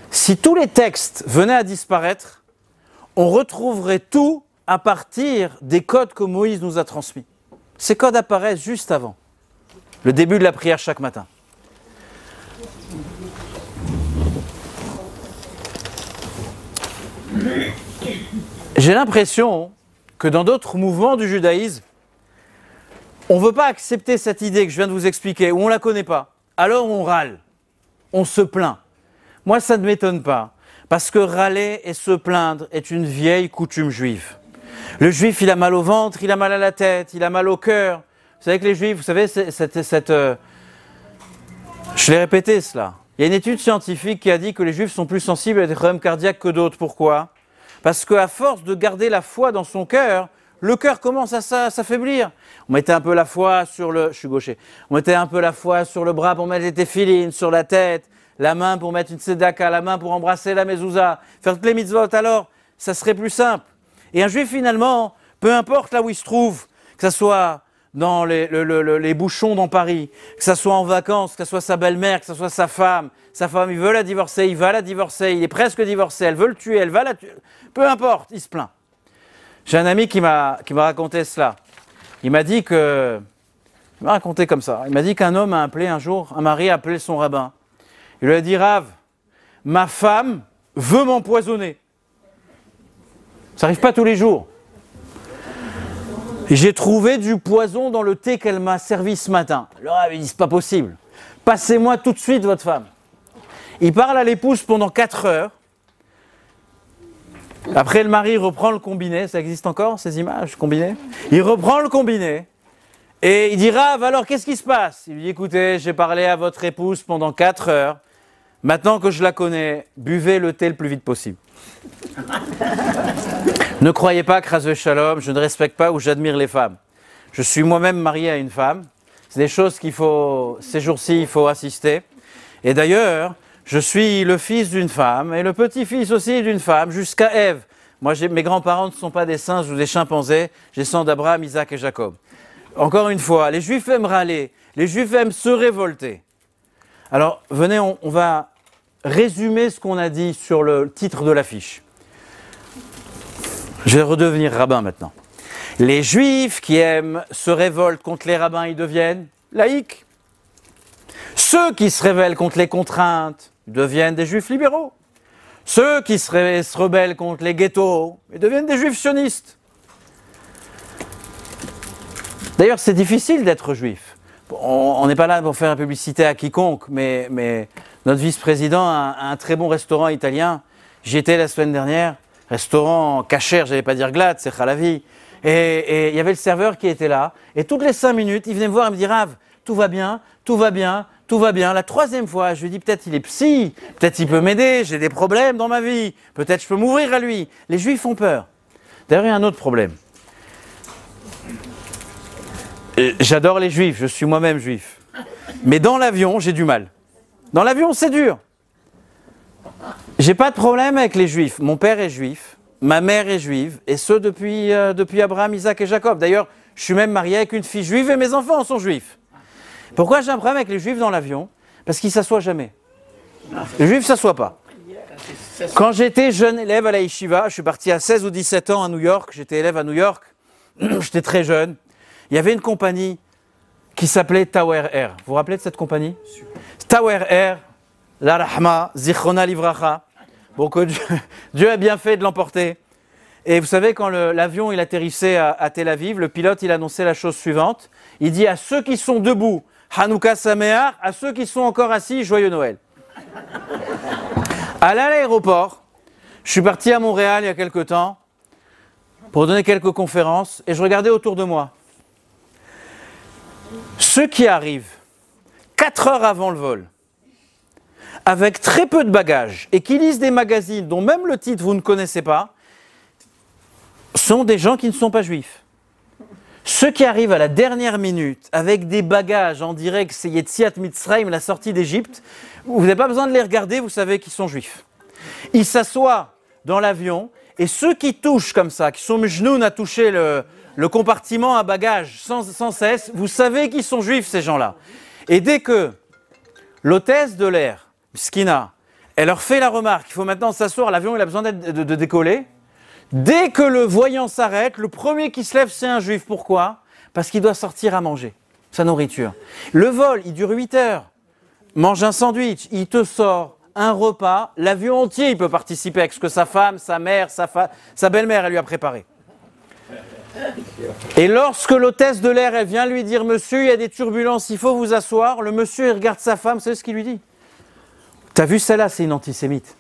Si tous les textes venaient à disparaître, on retrouverait tout à partir des codes que Moïse nous a transmis. Ces codes apparaissent juste avant le début de la prière chaque matin. J'ai l'impression que dans d'autres mouvements du judaïsme, on ne veut pas accepter cette idée que je viens de vous expliquer, ou on ne la connaît pas, alors on râle, on se plaint. Moi, ça ne m'étonne pas, parce que râler et se plaindre est une vieille coutume juive. Le juif, il a mal au ventre, il a mal à la tête, il a mal au cœur. Vous savez que les juifs, vous savez, je l'ai répété cela. Il y a une étude scientifique qui a dit que les juifs sont plus sensibles à des problèmes cardiaques que d'autres. Pourquoi? Parce qu'à force de garder la foi dans son cœur, le cœur commence à s'affaiblir. On mettait un peu la foi sur le... Je suis gaucher. On mettait un peu la foi sur le bras pour mettre les téphilines, sur la tête, la main pour mettre une tzedaka, la main pour embrasser la mezouza, faire toutes les mitzvot. Alors, ça serait plus simple. Et un juif, finalement, peu importe là où il se trouve, que ce soit dans les bouchons dans Paris, que ce soit en vacances, que ce soit sa belle-mère, que ce soit sa femme, il veut la divorcer, il va la divorcer, il est presque divorcé, elle veut le tuer, elle va la tuer, peu importe, il se plaint. J'ai un ami qui m'a raconté cela. Il m'a raconté comme ça, il m'a dit qu'un homme a appelé un jour, un mari a appelé son rabbin. Il lui a dit, Rav, ma femme veut m'empoisonner. Ça n'arrive pas tous les jours. J'ai trouvé du poison dans le thé qu'elle m'a servi ce matin. Le Rav, il dit, c'est pas possible. Passez-moi tout de suite votre femme. Il parle à l'épouse pendant 4 heures. Après, le mari reprend le combiné. Ça existe encore, ces images combinées? Il reprend le combiné. Et il dit, Rav, alors qu'est-ce qui se passe? Il lui dit, écoutez, j'ai parlé à votre épouse pendant 4 heures. Maintenant que je la connais, buvez le thé le plus vite possible. Ne croyez pas que, Chas Shalom, je ne respecte pas ou j'admire les femmes. Je suis moi-même marié à une femme. C'est des choses ces jours-ci, il faut assister. Et d'ailleurs, je suis le fils d'une femme et le petit-fils aussi d'une femme, jusqu'à Ève. Moi, mes grands-parents ne sont pas des singes ou des chimpanzés. Je descends d'Abraham, Isaac et Jacob. Encore une fois, les Juifs aiment râler. Les Juifs aiment se révolter. Alors, venez, on va résumer ce qu'on a dit sur le titre de l'affiche. Je vais redevenir rabbin maintenant. Les Juifs qui aiment se révoltent contre les rabbins, ils deviennent laïcs. Ceux qui se rebellent contre les contraintes, ils deviennent des Juifs libéraux. Ceux qui se rebellent contre les ghettos, ils deviennent des Juifs sionistes. D'ailleurs, c'est difficile d'être juif. On n'est pas là pour faire la publicité à quiconque, mais notre vice-président a un très bon restaurant italien. J'y étais la semaine dernière, restaurant kasher, j'allais pas dire glad, c'est halavi. Et il y avait le serveur qui était là, et toutes les 5 minutes, il venait me voir et me dit, Rav, tout va bien, tout va bien, tout va bien. La 3e fois, je lui dis, peut-être il est psy, peut-être il peut m'aider, j'ai des problèmes dans ma vie, peut-être je peux m'ouvrir à lui. Les Juifs ont peur. D'ailleurs, il y a un autre problème. J'adore les Juifs, je suis moi-même juif. Mais dans l'avion, j'ai du mal. Dans l'avion, c'est dur. J'ai pas de problème avec les Juifs. Mon père est juif, ma mère est juive, et ce depuis Abraham, Isaac et Jacob. D'ailleurs, je suis même marié avec une fille juive et mes enfants sont juifs. Pourquoi j'ai un problème avec les Juifs dans l'avion? Parce qu'ils ne s'assoient jamais. Les Juifs ne s'assoient pas. Quand j'étais jeune élève à la Yeshiva, je suis parti à 16 ou 17 ans à New York, j'étais élève à New York, j'étais très jeune. Il y avait une compagnie qui s'appelait Tower Air. Vous vous rappelez de cette compagnie? Tower Air, la Rahma, Zichrona Livracha. Bon, que Dieu a bien fait de l'emporter. Et vous savez, quand l'avion il atterrissait à Tel Aviv, le pilote il annonçait la chose suivante. Il dit à ceux qui sont debout, Hanouka Sameach, à ceux qui sont encore assis, Joyeux Noël. À l'aéroport, je suis parti à Montréal il y a quelque temps pour donner quelques conférences et je regardais autour de moi. Ceux qui arrivent 4 heures avant le vol, avec très peu de bagages et qui lisent des magazines dont même le titre vous ne connaissez pas, sont des gens qui ne sont pas juifs. Ceux qui arrivent à la dernière minute avec des bagages, on dirait que c'est Yetziat Mitzrayim, la sortie d'Égypte, vous n'avez pas besoin de les regarder, vous savez qu'ils sont juifs. Ils s'assoient dans l'avion et ceux qui touchent comme ça, qui sont mjnoun à toucher le compartiment à bagages sans cesse, vous savez qu'ils sont juifs ces gens-là. Et dès que l'hôtesse de l'air, Skina, elle leur fait la remarque, il faut maintenant s'asseoir, l'avion il a besoin de décoller. Dès que le voyant s'arrête, le premier qui se lève, c'est un juif. Pourquoi? Parce qu'il doit sortir à manger, sa nourriture. Le vol, il dure 8 heures. Mange un sandwich, il te sort un repas. L'avion entier, il peut participer avec ce que sa femme, sa mère, sa belle-mère, elle lui a préparé. Et lorsque l'hôtesse de l'air, elle vient lui dire « Monsieur, il y a des turbulences, il faut vous asseoir », le monsieur, il regarde sa femme, vous savez ce qu'il lui dit? « T'as vu celle-là, c'est une antisémite. »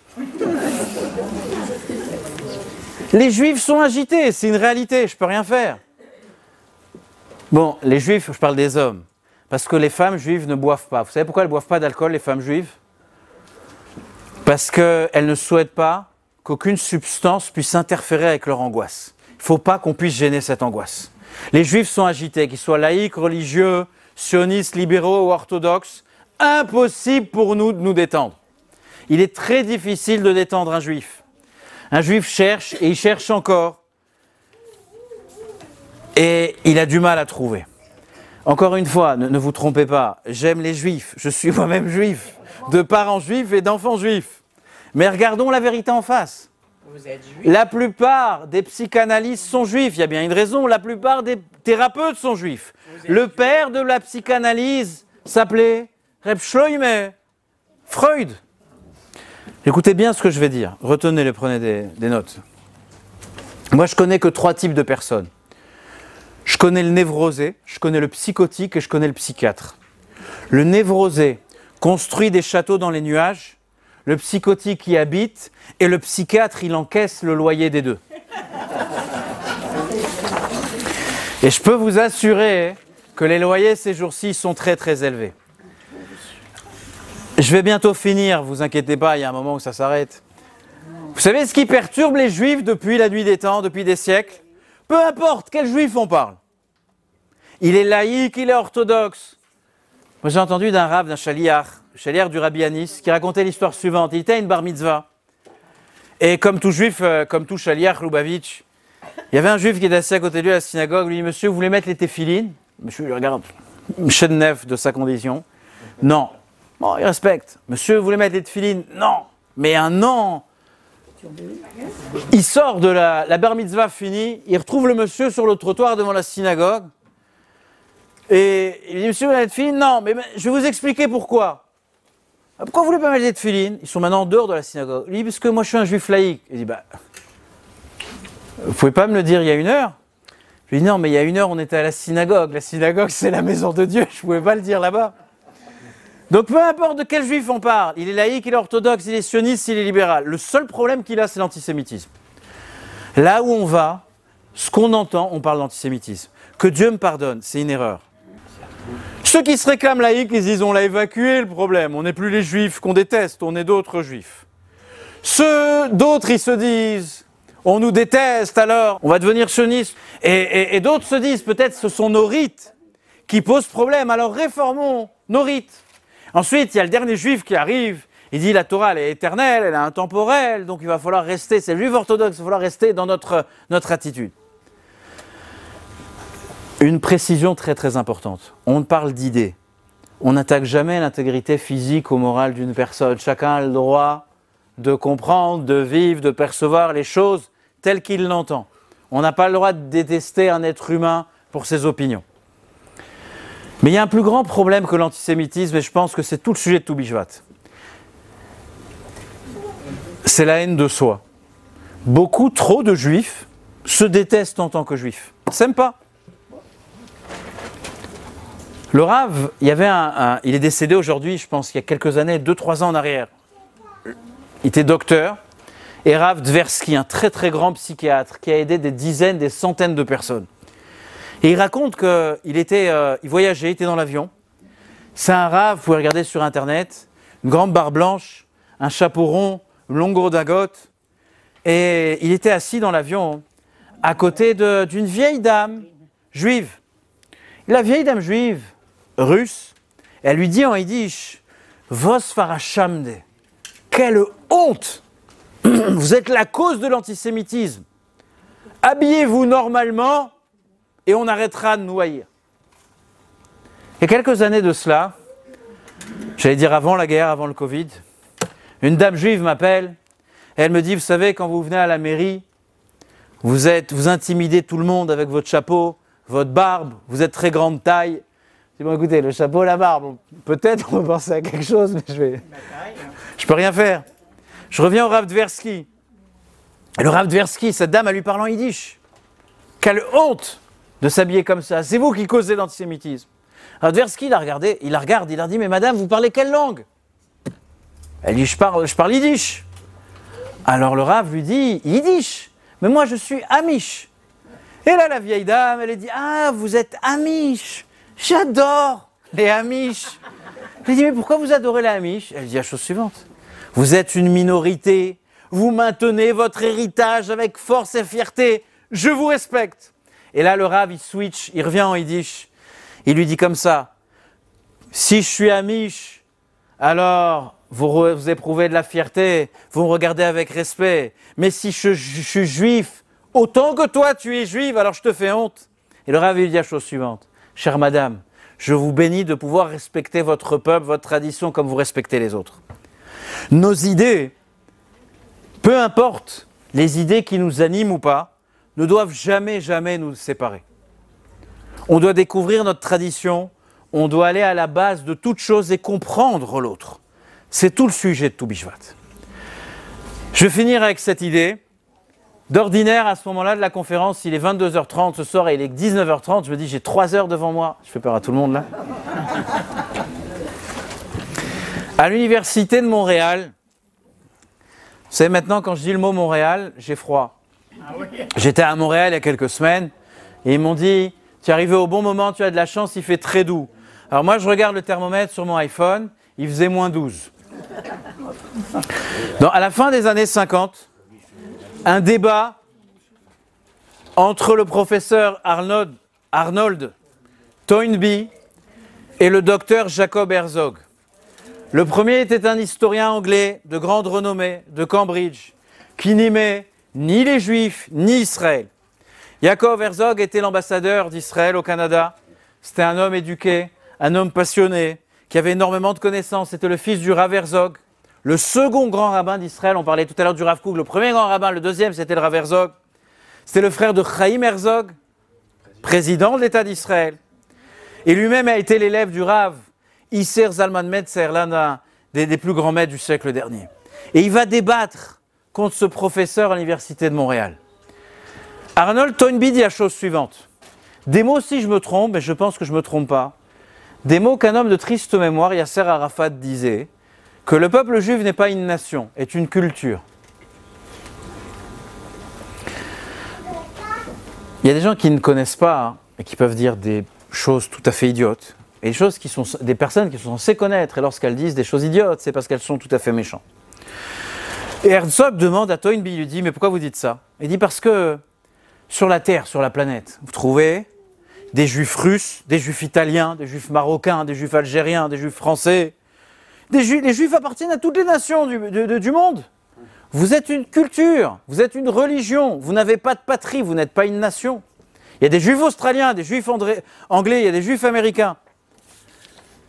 Les juifs sont agités, c'est une réalité, je ne peux rien faire. Bon, les juifs, je parle des hommes, parce que les femmes juives ne boivent pas. Vous savez pourquoi elles ne boivent pas d'alcool, les femmes juives? Parce qu'elles ne souhaitent pas qu'aucune substance puisse interférer avec leur angoisse. Il ne faut pas qu'on puisse gêner cette angoisse. Les juifs sont agités, qu'ils soient laïcs, religieux, sionistes, libéraux ou orthodoxes. Impossible pour nous de nous détendre. Il est très difficile de détendre un juif. Un juif cherche et il cherche encore. Et il a du mal à trouver. Encore une fois, ne vous trompez pas, j'aime les juifs, je suis moi-même juif, de parents juifs et d'enfants juifs. Mais regardons la vérité en face. Vous êtes juif. La plupart des psychanalystes sont juifs, il y a bien une raison, la plupart des thérapeutes sont juifs. Le père de la psychanalyse s'appelait Reb Shloime Freud. Écoutez bien ce que je vais dire, retenez-le, prenez des notes. Moi je connais que 3 types de personnes. Je connais le névrosé, je connais le psychotique et je connais le psychiatre. Le névrosé construit des châteaux dans les nuages, le psychotique y habite et le psychiatre il encaisse le loyer des deux. Et je peux vous assurer que les loyers ces jours-ci sont très très élevés. Je vais bientôt finir, vous inquiétez pas, il y a un moment où ça s'arrête. Vous savez ce qui perturbe les juifs depuis la nuit des temps, depuis des siècles? Peu importe quel juif on parle. Il est laïque, il est orthodoxe. Moi j'ai entendu d'un rav, d'un chaliar du Rabbi Anis, qui racontait l'histoire suivante. Il était à une bar mitzvah. Et comme tout juif, comme tout chaliar Lubavitch, il y avait un juif qui était assis à côté de lui à la synagogue. Lui dit, monsieur, vous voulez mettre les téphilines? Monsieur lui regarde, chef de sa condition. Non. Bon, il respecte. Monsieur, vous voulez mettre les téphilines? Non. Mais un non. Il sort de la bar mitzvah finie, il retrouve le monsieur sur le trottoir devant la synagogue. Et il dit, monsieur, vous voulez mettre les téphilines? Non, mais je vais vous expliquer pourquoi. Pourquoi vous voulez pas mettre les téphilines? Ils sont maintenant en dehors de la synagogue. Il dit, parce que moi je suis un juif laïque. Il dit, vous pouvez pas me le dire il y a 1 heure? Je lui dis, non, mais il y a 1 heure on était à la synagogue. La synagogue c'est la maison de Dieu, je pouvais pas le dire là-bas. Donc peu importe de quel juif on parle, il est laïque, il est orthodoxe, il est sioniste, il est libéral. Le seul problème qu'il a, c'est l'antisémitisme. Là où on va, ce qu'on entend, on parle d'antisémitisme. Que Dieu me pardonne, c'est une erreur. Ceux qui se réclament laïcs, ils disent on l'a évacué le problème, on n'est plus les juifs qu'on déteste, on est d'autres juifs. Ceux d'autres, ils se disent on nous déteste alors, on va devenir sionistes. Et d'autres se disent peut-être ce sont nos rites qui posent problème, alors réformons nos rites. Ensuite, il y a le dernier juif qui arrive, il dit la Torah elle est éternelle, elle est intemporelle, donc il va falloir rester, c'est le juif orthodoxe, il va falloir rester dans notre attitude. Une précision très très importante, on parle d'idées, on n'attaque jamais l'intégrité physique ou morale d'une personne, chacun a le droit de comprendre, de vivre, de percevoir les choses telles qu'il l'entend. On n'a pas le droit de détester un être humain pour ses opinions. Mais il y a un plus grand problème que l'antisémitisme, et je pense que c'est tout le sujet de Toubishvat. C'est la haine de soi. Beaucoup trop de juifs se détestent en tant que juifs. Ils ne s'aiment pas. Le Rav, il est décédé aujourd'hui, je pense, il y a quelques années, 2-3 ans en arrière. Il était docteur, et Rav Tversky, un très très grand psychiatre, qui a aidé des dizaines, des centaines de personnes. Et il raconte qu'il voyageait, il était dans l'avion. C'est un Rav, vous pouvez regarder sur internet, une grande barbe blanche, un chapeau rond, une longue redingote. Et il était assis dans l'avion, à côté d'une vieille dame juive. La vieille dame juive, russe, elle lui dit en yiddish, Vos farachamde, quelle honte! Vous êtes la cause de l'antisémitisme. Habillez-vous normalement et on arrêtera de nous haïr. Il y a quelques années de cela, j'allais dire avant la guerre, avant le Covid, une dame juive m'appelle, et elle me dit, vous savez, quand vous venez à la mairie, vous intimidez tout le monde avec votre chapeau, votre barbe, vous êtes très grande taille. Je dis, bon écoutez, le chapeau, la barbe, peut-être on peut penser à quelque chose, mais je peux rien faire. Je reviens au Rav Tversky. Et le Rav Tversky, cette dame, elle lui parle en yiddish. Quelle honte de s'habiller comme ça. C'est vous qui causez l'antisémitisme. Alors Tversky l'a regardé, il la regarde, il leur dit, mais madame, vous parlez quelle langue? Elle dit, je parle yiddish. Alors le Rav lui dit, yiddish, mais moi je suis amish. Et là la vieille dame, elle dit, ah, vous êtes amish, j'adore les amish. Elle dit, mais pourquoi vous adorez les amish? Elle dit la chose suivante, vous êtes une minorité, vous maintenez votre héritage avec force et fierté, je vous respecte. Et là le Rav il switch, il revient en yiddish, il lui dit comme ça, si je suis amish, alors vous éprouvez de la fierté, vous me regardez avec respect. Mais si je suis juif, autant que toi tu es juive, alors je te fais honte. Et le Rav lui dit la chose suivante. Chère madame, je vous bénis de pouvoir respecter votre peuple, votre tradition comme vous respectez les autres. Nos idées, peu importe les idées qui nous animent ou pas, ne doivent jamais, jamais nous séparer. On doit découvrir notre tradition, on doit aller à la base de toute chose et comprendre l'autre. C'est tout le sujet de Tou Bishvat. Je vais finir avec cette idée. D'ordinaire, à ce moment-là de la conférence, il est 22h30 ce soir et il est 19h30. Je me dis, j'ai 3 heures devant moi. Je fais peur à tout le monde là. À l'université de Montréal, vous savez maintenant, quand je dis le mot Montréal, j'ai froid. J'étais à Montréal il y a quelques semaines et ils m'ont dit, tu es arrivé au bon moment, tu as de la chance, il fait très doux. Alors moi, je regarde le thermomètre sur mon iPhone, il faisait -12. Donc, à la fin des années 50, un débat entre le professeur Arnold Toynbee et le docteur Jacob Herzog. Le premier était un historien anglais de grande renommée de Cambridge qui n'aimait ni les Juifs ni Israël. Jacob Herzog était l'ambassadeur d'Israël au Canada. C'était un homme éduqué, un homme passionné, qui avait énormément de connaissances. C'était le fils du Rav Herzog, le second grand rabbin d'Israël. On parlait tout à l'heure du Rav Kook, le premier grand rabbin, le deuxième c'était le Rav Herzog. C'était le frère de Chaim Herzog, président de l'État d'Israël. Et lui-même a été l'élève du Rav Isser Zalman Metzer, l'un des plus grands maîtres du siècle dernier. Et il va débattre contre ce professeur à l'université de Montréal. Arnold Toynbee dit la chose suivante. Des mots, si je me trompe, et je pense que je ne me trompe pas, des mots qu'un homme de triste mémoire, Yasser Arafat, disait, que le peuple juif n'est pas une nation, est une culture. Il y a des gens qui ne connaissent pas hein, et qui peuvent dire des choses tout à fait idiotes, et des personnes qui sont censées connaître, et lorsqu'elles disent des choses idiotes, c'est parce qu'elles sont tout à fait méchantes. Et Herzog demande à Toynbee, il lui dit, mais pourquoi vous dites ça? Il dit, parce que sur la Terre, sur la planète, vous trouvez des juifs russes, des juifs italiens, des juifs marocains, des juifs algériens, des juifs français. Les juifs appartiennent à toutes les nations du monde. Vous êtes une culture, vous êtes une religion, vous n'avez pas de patrie, vous n'êtes pas une nation. Il y a des juifs australiens, des juifs anglais, il y a des juifs américains.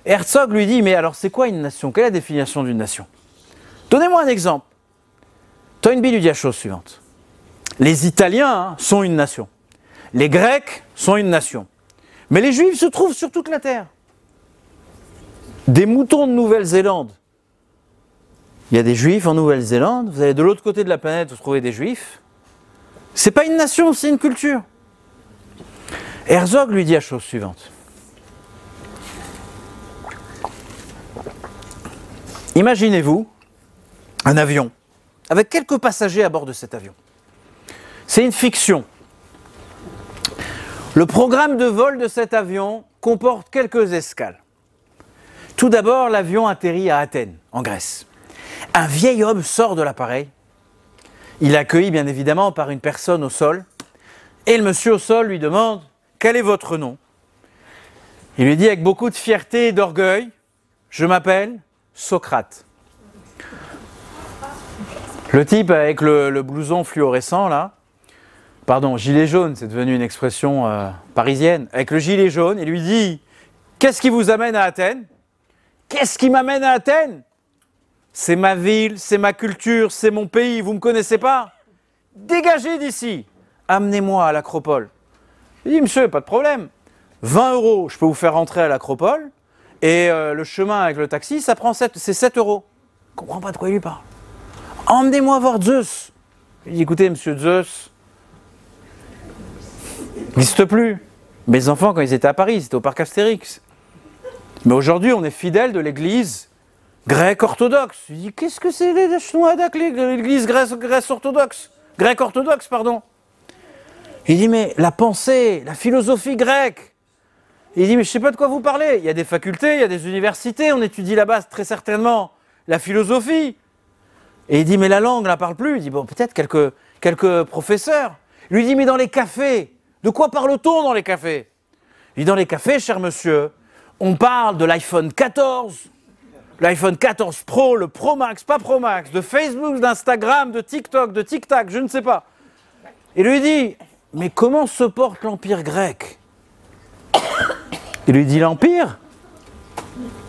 Herzog lui dit, mais alors c'est quoi une nation? Quelle est la définition d'une nation? Donnez-moi un exemple. Toynbee lui dit la chose suivante. Les Italiens sont une nation. Les Grecs sont une nation. Mais les Juifs se trouvent sur toute la terre. Des moutons de Nouvelle-Zélande. Il y a des Juifs en Nouvelle-Zélande. Vous allez de l'autre côté de la planète, vous trouvez des Juifs. C'est pas une nation, c'est une culture. Herzog lui dit la chose suivante. Imaginez-vous un avion avec quelques passagers à bord de cet avion. C'est une fiction. Le programme de vol de cet avion comporte quelques escales. Tout d'abord, l'avion atterrit à Athènes, en Grèce. Un vieil homme sort de l'appareil. Il est accueilli bien évidemment par une personne au sol. Et le monsieur au sol lui demande « Quel est votre nom ?» Il lui dit avec beaucoup de fierté et d'orgueil « Je m'appelle Socrate. » Le type avec le blouson fluorescent là, pardon, gilet jaune, c'est devenu une expression parisienne, avec le gilet jaune, il lui dit « Qu'est-ce qui vous amène à Athènes ?»« Qu'est-ce qui m'amène à Athènes ? C'est ma ville, c'est ma culture, c'est mon pays, vous ne me connaissez pas ? Dégagez d'ici, amenez-moi à l'Acropole. » Il dit « Monsieur, pas de problème, 20 €, je peux vous faire rentrer à l'Acropole, et le chemin avec le taxi, ça prend c'est 7 €. Je ne comprends pas de quoi il lui parle. Emmenez-moi voir Zeus. Il dit, écoutez, monsieur Zeus, n'existe plus. Mes enfants, quand ils étaient à Paris, ils étaient au parc Astérix. Mais aujourd'hui, on est fidèle de l'église grecque orthodoxe. Je dis, qu'est-ce que c'est l'église grecque orthodoxe? Grecque orthodoxe, pardon. Il dit, mais la pensée, la philosophie grecque. Il dit, mais je ne sais pas de quoi vous parlez. Il y a des facultés, il y a des universités, on étudie là-bas très certainement la philosophie. Et il dit, mais la langue, on ne la parle plus. Il dit, bon, peut-être quelques professeurs. Il lui dit, mais dans les cafés, de quoi parle-t-on dans les cafés? Il dit, dans les cafés, cher monsieur, on parle de l'iPhone 14, l'iPhone 14 Pro, le Pro Max, pas Pro Max, de Facebook, d'Instagram, de TikTok, de TikTok, je ne sais pas. Il lui dit, mais comment se porte l'Empire grec? Il lui dit, l'Empire?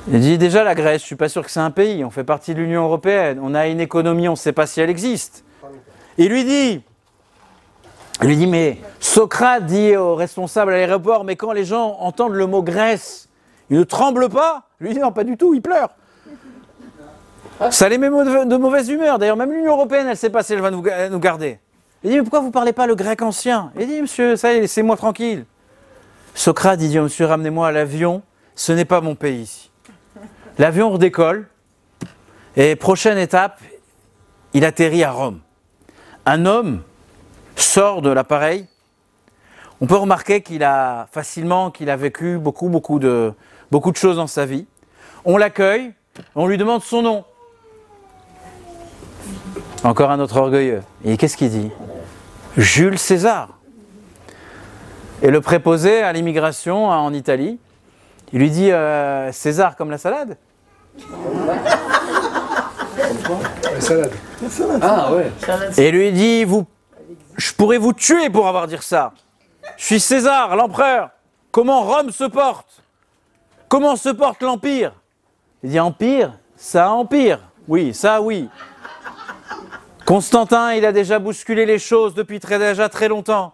Il dit, déjà la Grèce, je ne suis pas sûr que c'est un pays, on fait partie de l'Union européenne, on a une économie, on ne sait pas si elle existe. Il lui dit, mais Socrate dit au responsable à l'aéroport, mais quand les gens entendent le mot Grèce, ils ne tremblent pas? Il lui dit, non, pas du tout, ils pleurent. Ça les met de mauvaise humeur. D'ailleurs, même l'Union européenne, elle ne sait pas si elle va nous garder. Il dit, mais pourquoi vous ne parlez pas le grec ancien? Il dit, monsieur, ça y est, laissez-moi tranquille. Socrate, il dit, monsieur, ramenez-moi à l'avion, ce n'est pas mon pays ici. L'avion redécolle, et prochaine étape, il atterrit à Rome. Un homme sort de l'appareil. On peut remarquer qu'il a vécu beaucoup de choses dans sa vie. On l'accueille, on lui demande son nom. Encore un autre orgueilleux. Et qu'est-ce qu'il dit? Jules César. Et le préposé à l'immigration en Italie, il lui dit César comme la salade? La salade. Ah ouais. Et lui dit, je pourrais vous tuer pour avoir dit ça. Je suis César, l'empereur. Comment Rome se porte? Comment se porte l'Empire? Il dit, Empire? Ça empire. Oui, ça oui. Constantin, il a déjà bousculé les choses depuis déjà très longtemps.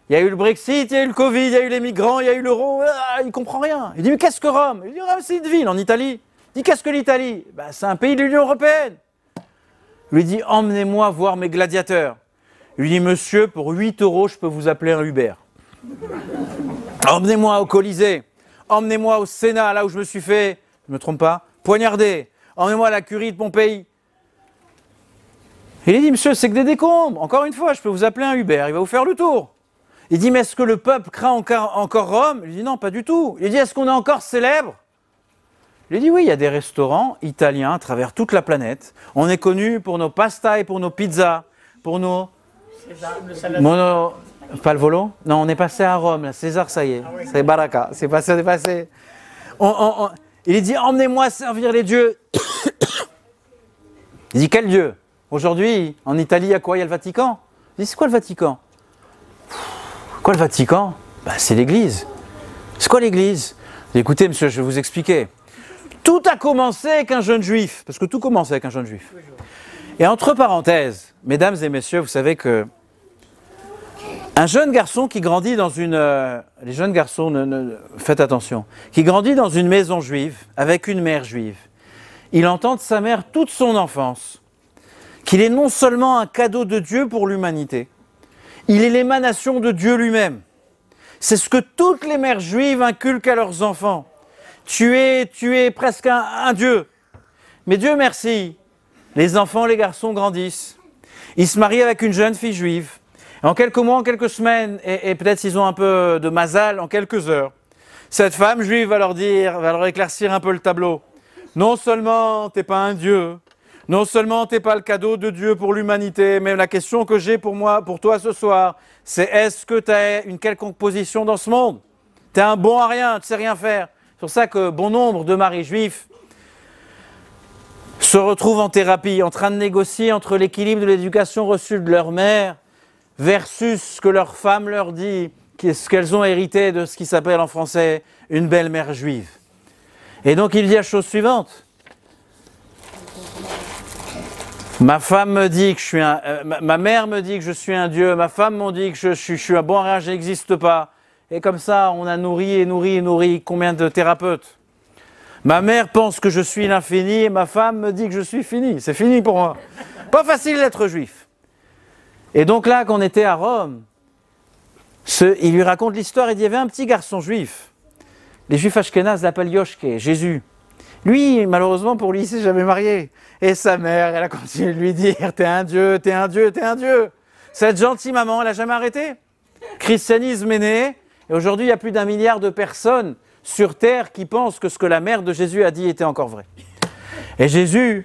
Il y a eu le Brexit, il y a eu le Covid, il y a eu les migrants, il y a eu l'euro. Il ne comprend rien. Il dit, mais qu'est-ce que Rome? Il dit, Rome, c'est une ville en Italie. Il dit, qu'est-ce que l'Italie? C'est un pays de l'Union européenne. Il lui dit, emmenez-moi voir mes gladiateurs. Il lui dit, monsieur, pour 8 €, je peux vous appeler un Uber. Emmenez-moi au Colisée. Emmenez-moi au Sénat, là où je me suis fait, je ne me trompe pas, poignarder. Emmenez-moi à la curie de Pompéi. Il dit, monsieur, c'est que des décombres. Encore une fois, je peux vous appeler un Uber, il va vous faire le tour. Il dit, mais est-ce que le peuple craint encore Rome? Il dit, non, pas du tout. Il dit, est-ce qu'on est encore célèbre? Il dit, oui, il y a des restaurants italiens à travers toute la planète. On est connu pour nos pastas et pour nos pizzas, pour nos... Pas le volo? Non, on est passé à Rome, là. César, ça y est. Ah oui. C'est Baraka. C'est passé, on est passé. Il dit, emmenez-moi servir les dieux. Il dit, quel dieu? Aujourd'hui, en Italie, il y a quoi? Il y a le Vatican. Il dit, c'est quoi le Vatican? Quoi le Vatican? C'est l'église. C'est quoi l'église? Écoutez, monsieur, je vais vous expliquer. Tout a commencé avec un jeune juif. Parce que tout commence avec un jeune juif. Et entre parenthèses, mesdames et messieurs, vous savez que un jeune garçon qui grandit dans une... les jeunes garçons, faites attention. Qui grandit dans une maison juive, avec une mère juive. Il entend de sa mère toute son enfance qu'il est non seulement un cadeau de Dieu pour l'humanité, il est l'émanation de Dieu lui-même. C'est ce que toutes les mères juives inculquent à leurs enfants. Tu es presque un Dieu. Mais Dieu merci, les enfants, les garçons grandissent. Ils se marient avec une jeune fille juive. En quelques mois, en quelques semaines, et peut-être s'ils ont un peu de mazal, en quelques heures, cette femme juive va leur éclaircir un peu le tableau. Non seulement t'es pas un Dieu, non seulement t'es pas le cadeau de Dieu pour l'humanité, mais la question que j'ai pour toi ce soir, c'est est-ce que tu as une quelconque position dans ce monde? Tu es un bon à rien, tu sais rien faire. C'est pour ça que bon nombre de maris juifs se retrouvent en thérapie, en train de négocier entre l'équilibre de l'éducation reçue de leur mère versus ce que leur femme leur dit, ce qu'elles ont hérité de ce qui s'appelle en français une belle-mère juive. Et donc il dit la chose suivante. Ma femme me dit que je suis ma mère me dit que je suis un dieu, ma femme me dit que je suis un bon rien, je n'existe pas. Et comme ça, on a nourri combien de thérapeutes? Ma mère pense que je suis l'infini et ma femme me dit que je suis fini. C'est fini pour moi. Pas facile d'être juif. Et donc là, quand on était à Rome, Il lui raconte l'histoire, il dit, il y avait un petit garçon juif. Les juifs ashkénazes l'appellent Yoshke, Jésus. Lui, malheureusement pour lui, il ne s'est jamais marié. Et sa mère, elle a continué de lui dire, t'es un dieu, t'es un dieu, t'es un dieu. Cette gentille maman, elle n'a jamais arrêté. Christianisme est né, et aujourd'hui, il y a plus d'1 milliard de personnes sur Terre qui pensent que ce que la mère de Jésus a dit était encore vrai. Et Jules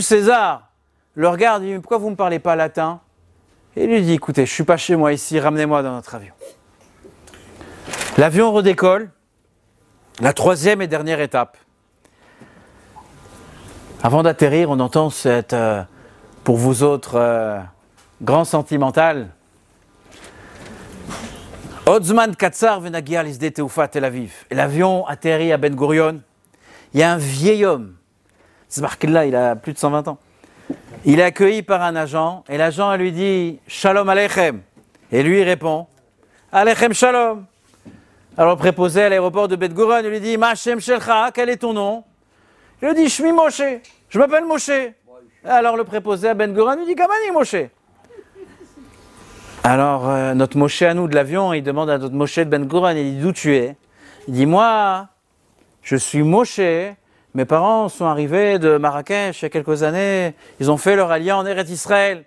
César le regarde, il dit, pourquoi vous ne me parlez pas latin? Et il lui dit, écoutez, je ne suis pas chez moi ici, ramenez-moi dans notre avion. L'avion redécolle, la 3e et dernière étape. Avant d'atterrir, on entend cette, pour vous autres, grand sentimental. Odzman Katsar venagia l'isde Teufa Tel Aviv. Et l'avion atterrit à Ben Gurion. Il y a un vieil homme, Zbarkilla, il a plus de 120 ans. Il est accueilli par un agent, et l'agent lui dit « Shalom Aleichem ». Et lui il répond « Aleichem Shalom ». Alors le préposé à l'aéroport de Ben Gurion, il lui dit « Ma'ashem Shelcha, quel est ton nom ?» Il lui dit « Shmi Moshe, je m'appelle Moshe ». Alors le préposé à Ben Gurion lui dit « Kamani Moshe ». Alors notre Moshe à nous de l'avion, il demande à notre Moshe de Ben Gurion, il dit « D'où tu es ?» Il dit « Moi, je suis Moshe. Mes parents sont arrivés de Marrakech il y a quelques années. Ils ont fait leur aliyah en Eretz Israël.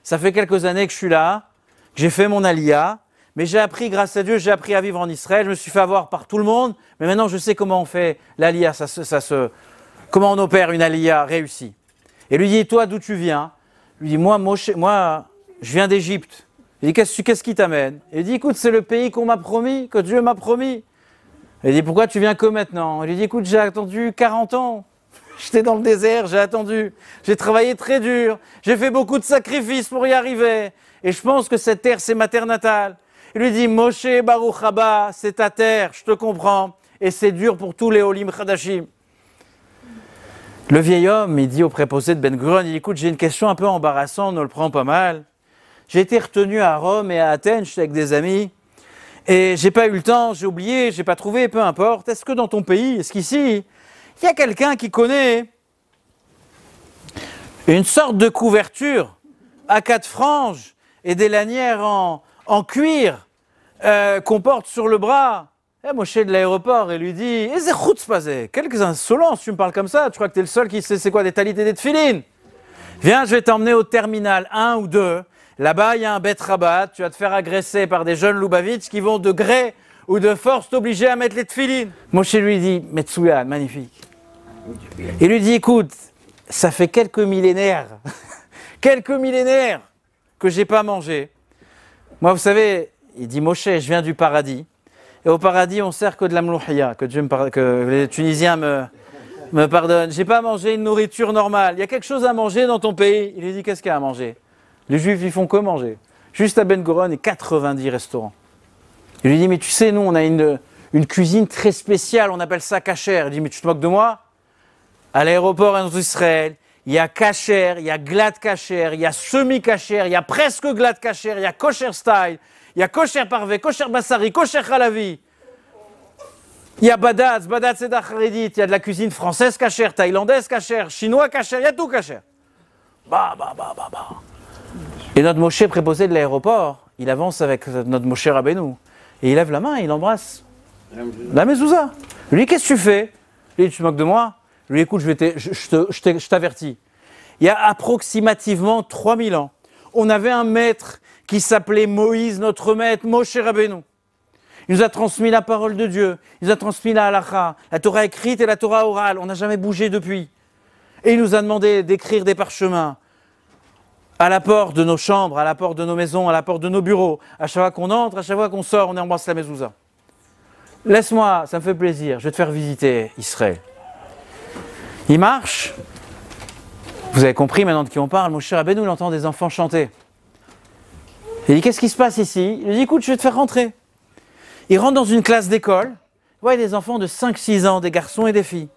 Ça fait quelques années que je suis là, que j'ai fait mon aliyah. Mais j'ai appris, grâce à Dieu, j'ai appris à vivre en Israël. Je me suis fait avoir par tout le monde. Mais maintenant, je sais comment on fait l'aliyah. Comment on opère une aliyah réussie. Et lui dit, toi, d'où tu viens? Il lui dit, moi, je viens d'Égypte. Il dit, qu'est-ce qui t'amène? Il dit, écoute, c'est le pays qu'on m'a promis, que Dieu m'a promis. Il dit, pourquoi tu viens que maintenant? Il lui dit, écoute, j'ai attendu 40 ans. J'étais dans le désert, j'ai attendu. J'ai travaillé très dur. J'ai fait beaucoup de sacrifices pour y arriver. Et je pense que cette terre, c'est ma terre natale. Il lui dit, Moshe Baruch Haba, c'est ta terre, je te comprends. Et c'est dur pour tous les Olim Chadashim. Le vieil homme, il dit au préposé de Ben Gurion, il dit, écoute, j'ai une question un peu embarrassante, ne le prends pas mal. J'ai été retenu à Rome et à Athènes, j'étais avec des amis. Et j'ai pas eu le temps, j'ai oublié, j'ai pas trouvé, peu importe. Est-ce que dans ton pays, est-ce qu'ici, il y a quelqu'un qui connaît une sorte de couverture à 4 franges et des lanières en cuir qu'on porte sur le bras? Et Moshe de l'aéroport, il lui dit, quelques insolences, tu me parles comme ça, tu crois que tu es le seul qui sait c'est quoi des talit et des tefilines? Viens, je vais t'emmener au terminal 1 ou 2. Là-bas, il y a un bête rabat, tu vas te faire agresser par des jeunes Lubavitch qui vont de gré ou de force t'obliger à mettre les tefilines. Moshe lui dit, Metsuyan, magnifique. Il lui dit, écoute, ça fait quelques millénaires que j'ai pas mangé. Moi, vous savez, il dit, Moshe, je viens du paradis. Et au paradis, on sert que de la mlouhiya, que les Tunisiens me pardonnent. J'ai pas mangé une nourriture normale. Il y a quelque chose à manger dans ton pays. Il lui dit, qu'est-ce qu'il y a à manger? Les Juifs, ils font que manger. Juste à Ben Gurion, il y a 90 restaurants. Il lui dit, mais tu sais, nous, on a une cuisine très spéciale, on appelle ça kasher. Il dit, mais tu te moques de moi? À l'aéroport en Israël, il y a kasher, il y a glad kasher, il y a semi-kasher, il y a presque glad kasher, il y a kosher style, il y a kosher parvé, kosher bassari, kosher halavi. Il y a badatz c'est d'acharidit, il y a de la cuisine française kasher, thaïlandaise kasher, chinois kasher, il y a tout kasher. Et notre Moshe préposé de l'aéroport, il avance avec notre Moshe Rabbeinu. Et il lève la main et il embrasse la mezouza. Lui, qu'est-ce que tu fais? Lui, tu te moques de moi? Lui, écoute, je t'avertis. Il y a approximativement 3000 ans, on avait un maître qui s'appelait Moïse, notre maître, Moshe Rabbeinu. Il nous a transmis la parole de Dieu, il nous a transmis la halakha, la Torah écrite et la Torah orale. On n'a jamais bougé depuis. Et il nous a demandé d'écrire des parchemins à la porte de nos chambres, à la porte de nos maisons, à la porte de nos bureaux. À chaque fois qu'on entre, à chaque fois qu'on sort, on embrasse la mezouza. Laisse-moi, ça me fait plaisir, je vais te faire visiter Israël. Il marche. Vous avez compris maintenant de qui on parle. Moshe Rabbeinu, il entend des enfants chanter. Il dit, qu'est-ce qui se passe ici? Il dit, écoute, je vais te faire rentrer. Il rentre dans une classe d'école. Il voit des enfants de 5-6 ans, des garçons et des filles,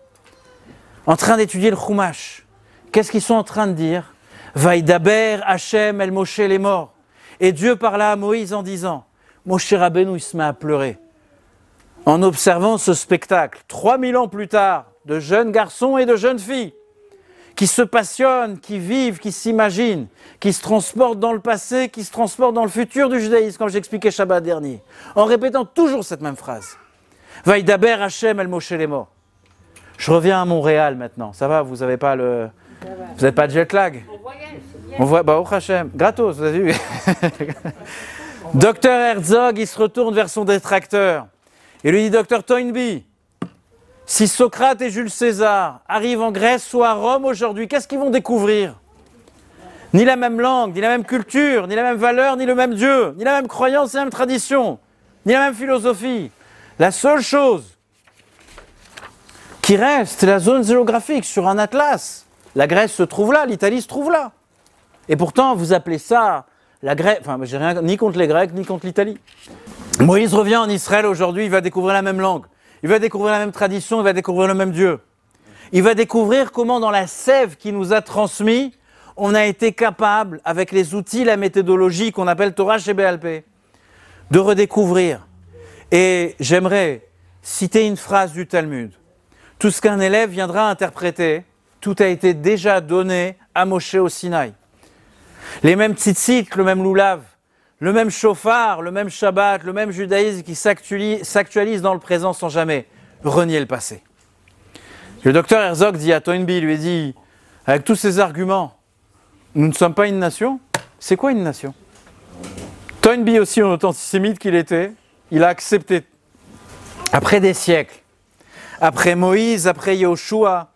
en train d'étudier le Chumash. Qu'est-ce qu'ils sont en train de dire? Vaïdaber Hachem el Moshe les morts. Et Dieu parla à Moïse en disant, Moshe Rabbeinu, il se met à pleurer. En observant ce spectacle, 3000 ans plus tard, de jeunes garçons et de jeunes filles qui se passionnent, qui vivent, qui s'imaginent, qui se transportent dans le passé, qui se transportent dans le futur du judaïsme, comme j'expliquais Shabbat dernier, en répétant toujours cette même phrase. Vaïdaber Hachem el Moshe les morts. Je reviens à Montréal maintenant. Ça va, vous n'avez pas le... Vous n'avez pas de jet lag? On voit, bah, oh Hachem, gratos, vous avez vu. Docteur Herzog, il se retourne vers son détracteur et lui dit, Docteur Toynbee, si Socrate et Jules César arrivent en Grèce ou à Rome aujourd'hui, qu'est-ce qu'ils vont découvrir? Ni la même langue, ni la même culture, ni la même valeur, ni le même Dieu, ni la même croyance, ni la même tradition, ni la même philosophie. La seule chose qui reste, c'est la zone géographique sur un atlas. La Grèce se trouve là, l'Italie se trouve là. Et pourtant, vous appelez ça la Grèce. Enfin, j'ai rien ni contre les Grecs, ni contre l'Italie. Moïse revient en Israël aujourd'hui, il va découvrir la même langue. Il va découvrir la même tradition, il va découvrir le même Dieu. Il va découvrir comment dans la sève qui nous a transmis, on a été capable, avec les outils, la méthodologie qu'on appelle Torah chez BLP, de redécouvrir. Et j'aimerais citer une phrase du Talmud. Tout ce qu'un élève viendra interpréter, tout a été déjà donné à Moshe au Sinaï. Les mêmes tzitzit, le même loulav, le même chauffard, le même Shabbat, le même judaïsme qui s'actualise dans le présent sans jamais renier le passé. Le docteur Herzog dit à Toynbee, lui dit, avec tous ces arguments, nous ne sommes pas une nation. C'est quoi une nation? Toynbee aussi, en autant antisémite qu'il était, il a accepté. Après des siècles, après Moïse, après Yoshua,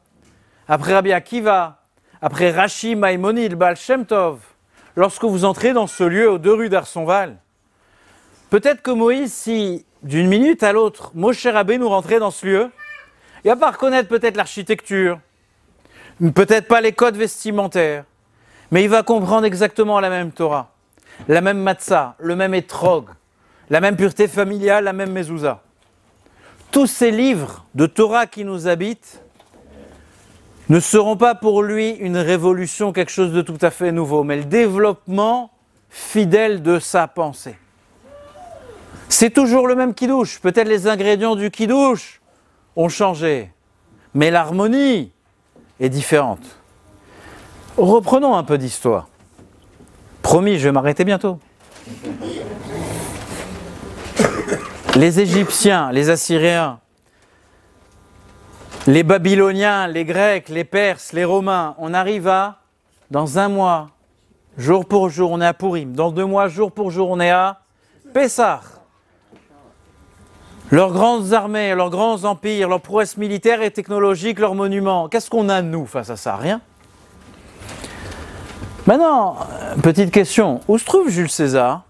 après Rabbi Akiva, après Rashi, Maïmonide, Baal Shem Tov, lorsque vous entrez dans ce lieu aux 2 rues d'Arsonval, peut-être que Moïse, si d'une minute à l'autre, Moshe Rabbeinu nous rentrait dans ce lieu, il ne va pas reconnaître peut-être l'architecture, peut-être pas les codes vestimentaires, mais il va comprendre exactement la même Torah, la même matzah, le même etrog, la même pureté familiale, la même mezouza. Tous ces livres de Torah qui nous habitent ne seront pas pour lui une révolution, quelque chose de tout à fait nouveau, mais le développement fidèle de sa pensée. C'est toujours le même kidouche. Peut-être les ingrédients du kidouche ont changé, mais l'harmonie est différente. Reprenons un peu d'histoire. Promis, je vais m'arrêter bientôt. Les Égyptiens, les Assyriens, les Babyloniens, les Grecs, les Perses, les Romains, on arrive à, dans un mois, jour pour jour, on est à Purim. Dans 2 mois, jour pour jour, on est à Pessah. Leurs grandes armées, leurs grands empires, leurs prouesses militaires et technologiques, leurs monuments. Qu'est-ce qu'on a, nous, face à ça? Rien. Maintenant, petite question. Où se trouve Jules César?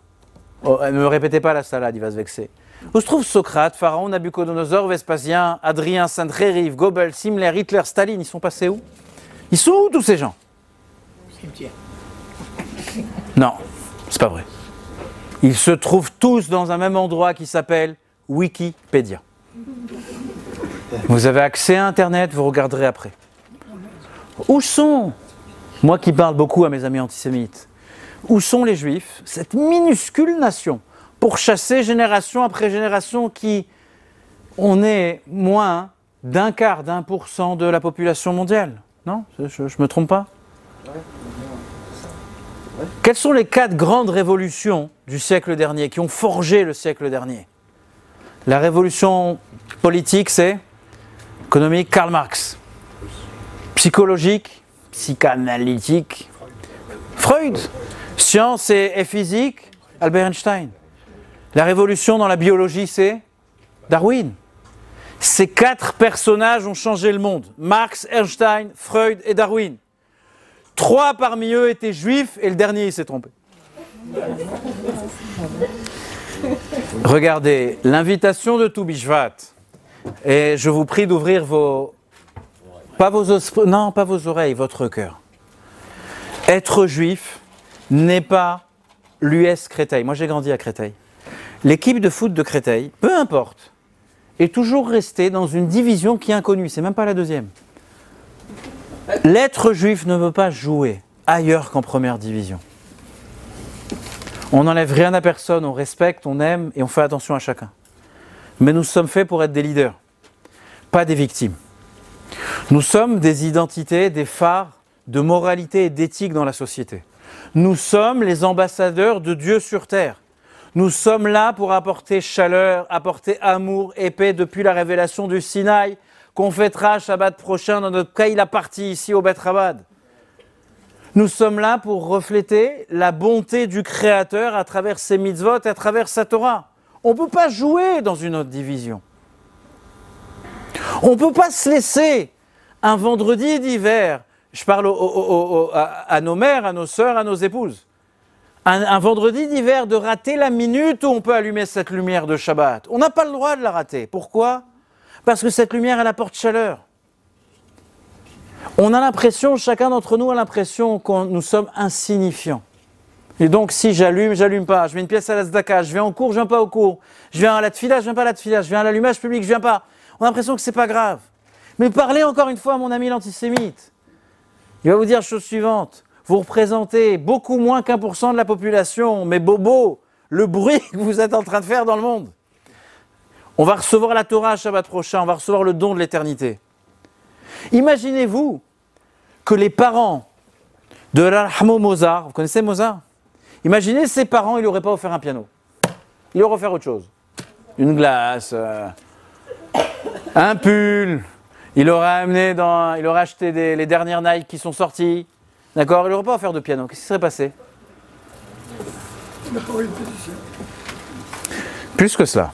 Oh, ne me répétez pas la salade, il va se vexer. Où se trouve Socrate, Pharaon, Nabucodonosor, Vespasien, Adrien, Sainte-Rérive, Goebbels, Himmler, Hitler, Staline? Ils sont passés où? Ils sont où tous ces gens? Cimetière. Non, c'est pas vrai. Ils se trouvent tous dans un même endroit qui s'appelle Wikipédia. Vous avez accès à Internet, vous regarderez après. Où sont, moi qui parle beaucoup à mes amis antisémites, où sont les Juifs, cette minuscule nation, pourchassée génération après génération qui, on est moins d'1/4, d'1% de la population mondiale? Non, je ne me trompe pas? Quelles sont les 4 grandes révolutions du siècle dernier, qui ont forgé le siècle dernier? La révolution politique, c'est économique, Karl Marx. Psychologique, psychanalytique, Freud. Science et physique, Albert Einstein. La révolution dans la biologie, c'est Darwin. Ces 4 personnages ont changé le monde. Marx, Einstein, Freud et Darwin. 3 parmi eux étaient juifs et le dernier, il s'est trompé. Regardez, l'invitation de Tou Bishvat. Et je vous prie d'ouvrir vos... pas vos oreilles, votre cœur. Être juif n'est pas l'US Créteil. Moi, j'ai grandi à Créteil. L'équipe de foot de Créteil, peu importe, est toujours restée dans une division qui est inconnue. C'est même pas la 2e. L'être juif ne veut pas jouer ailleurs qu'en première division. On n'enlève rien à personne, on respecte, on aime et on fait attention à chacun. Mais nous sommes faits pour être des leaders, pas des victimes. Nous sommes des identités, des phares de moralité et d'éthique dans la société. Nous sommes les ambassadeurs de Dieu sur terre. Nous sommes là pour apporter chaleur, apporter amour et paix depuis la révélation du Sinaï qu'on fêtera Shabbat prochain dans notre Kaïla partie ici au Beth Rabad. Nous sommes là pour refléter la bonté du Créateur à travers ses mitzvot et à travers sa Torah. On ne peut pas jouer dans une autre division. On ne peut pas se laisser un vendredi d'hiver, je parle à nos mères, à nos sœurs, à nos épouses, un vendredi d'hiver de rater la minute où on peut allumer cette lumière de Shabbat. On n'a pas le droit de la rater. Pourquoi ? Parce que cette lumière, elle apporte chaleur. On a l'impression, chacun d'entre nous a l'impression que nous sommes insignifiants. Et donc, si j'allume pas, je mets une pièce à la tzedaka, je viens en cours, je viens pas au cours, je viens à la tfila, je viens pas à la tfila, je viens à l'allumage public, je viens pas. On a l'impression que c'est pas grave. Mais parlez encore une fois à mon ami l'antisémite. Il va vous dire la chose suivante. Vous représentez beaucoup moins qu'1% de la population, mais bobo, le bruit que vous êtes en train de faire dans le monde. On va recevoir la Torah à Shabbat prochain, on va recevoir le don de l'éternité. Imaginez-vous que les parents de l'Alhamo Mozart, vous connaissez Mozart ? Imaginez ses parents, il n'aurait pas offert un piano. Il aurait offert autre chose. Une glace, un pull, il aurait acheté les dernières Nike qui sont sorties. D'accord ? Il n'aurait pas offert de piano. Qu'est-ce qui serait passé ? Il n'a pas eu de position. Plus que cela.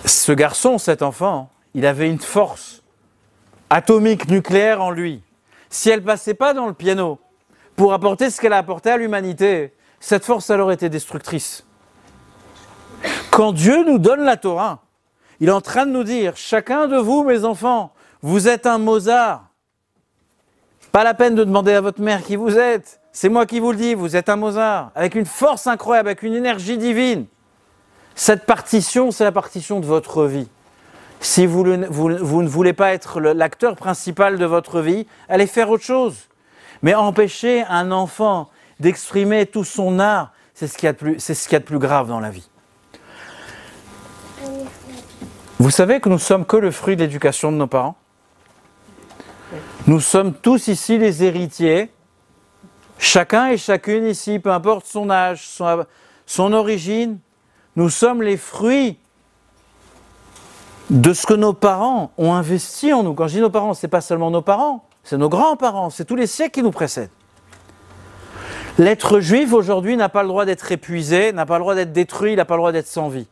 Ce garçon, cet enfant, il avait une force atomique, nucléaire en lui. Si elle ne passait pas dans le piano pour apporter ce qu'elle a apporté à l'humanité, cette force, elle aurait été destructrice. Quand Dieu nous donne la Torah, il est en train de nous dire, chacun de vous, mes enfants, vous êtes un Mozart. Pas la peine de demander à votre mère qui vous êtes. C'est moi qui vous le dis, vous êtes un Mozart, avec une force incroyable, avec une énergie divine. Cette partition, c'est la partition de votre vie. Si vous ne voulez pas être l'acteur principal de votre vie, allez faire autre chose. Mais empêcher un enfant d'exprimer tout son art, c'est ce qu'il y a de plus grave dans la vie. Vous savez que nous ne sommes que le fruit de l'éducation de nos parents ? Nous sommes tous ici les héritiers, chacun et chacune ici, peu importe son âge, son origine, nous sommes les fruits de ce que nos parents ont investi en nous. Quand je dis nos parents, ce n'est pas seulement nos parents, c'est nos grands-parents, c'est tous les siècles qui nous précèdent. L'être juif aujourd'hui n'a pas le droit d'être épuisé, n'a pas le droit d'être détruit, il n'a pas le droit d'être sans vie.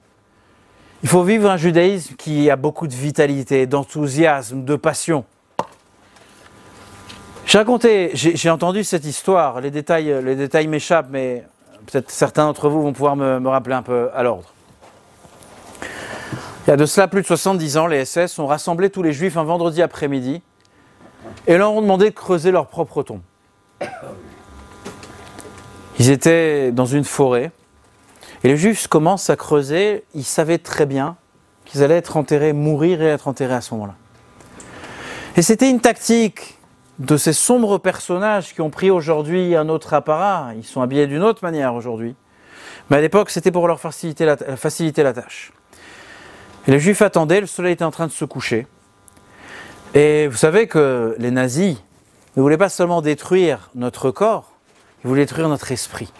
Il faut vivre un judaïsme qui a beaucoup de vitalité, d'enthousiasme, de passion. J'ai entendu cette histoire, les détails m'échappent, mais peut-être certains d'entre vous vont pouvoir me rappeler un peu à l'ordre. Il y a de cela plus de 70 ans, les SS ont rassemblé tous les Juifs un vendredi après-midi et leur ont demandé de creuser leur propre tombe. Ils étaient dans une forêt et les Juifs commencent à creuser. Ils savaient très bien qu'ils allaient être enterrés, mourir et être enterrés à ce moment-là. Et c'était une tactique de ces sombres personnages qui ont pris aujourd'hui un autre apparat. Ils sont habillés d'une autre manière aujourd'hui. Mais à l'époque, c'était pour leur faciliter la tâche. Et les Juifs attendaient, le soleil était en train de se coucher. Et vous savez que les nazis ne voulaient pas seulement détruire notre corps, ils voulaient détruire notre esprit.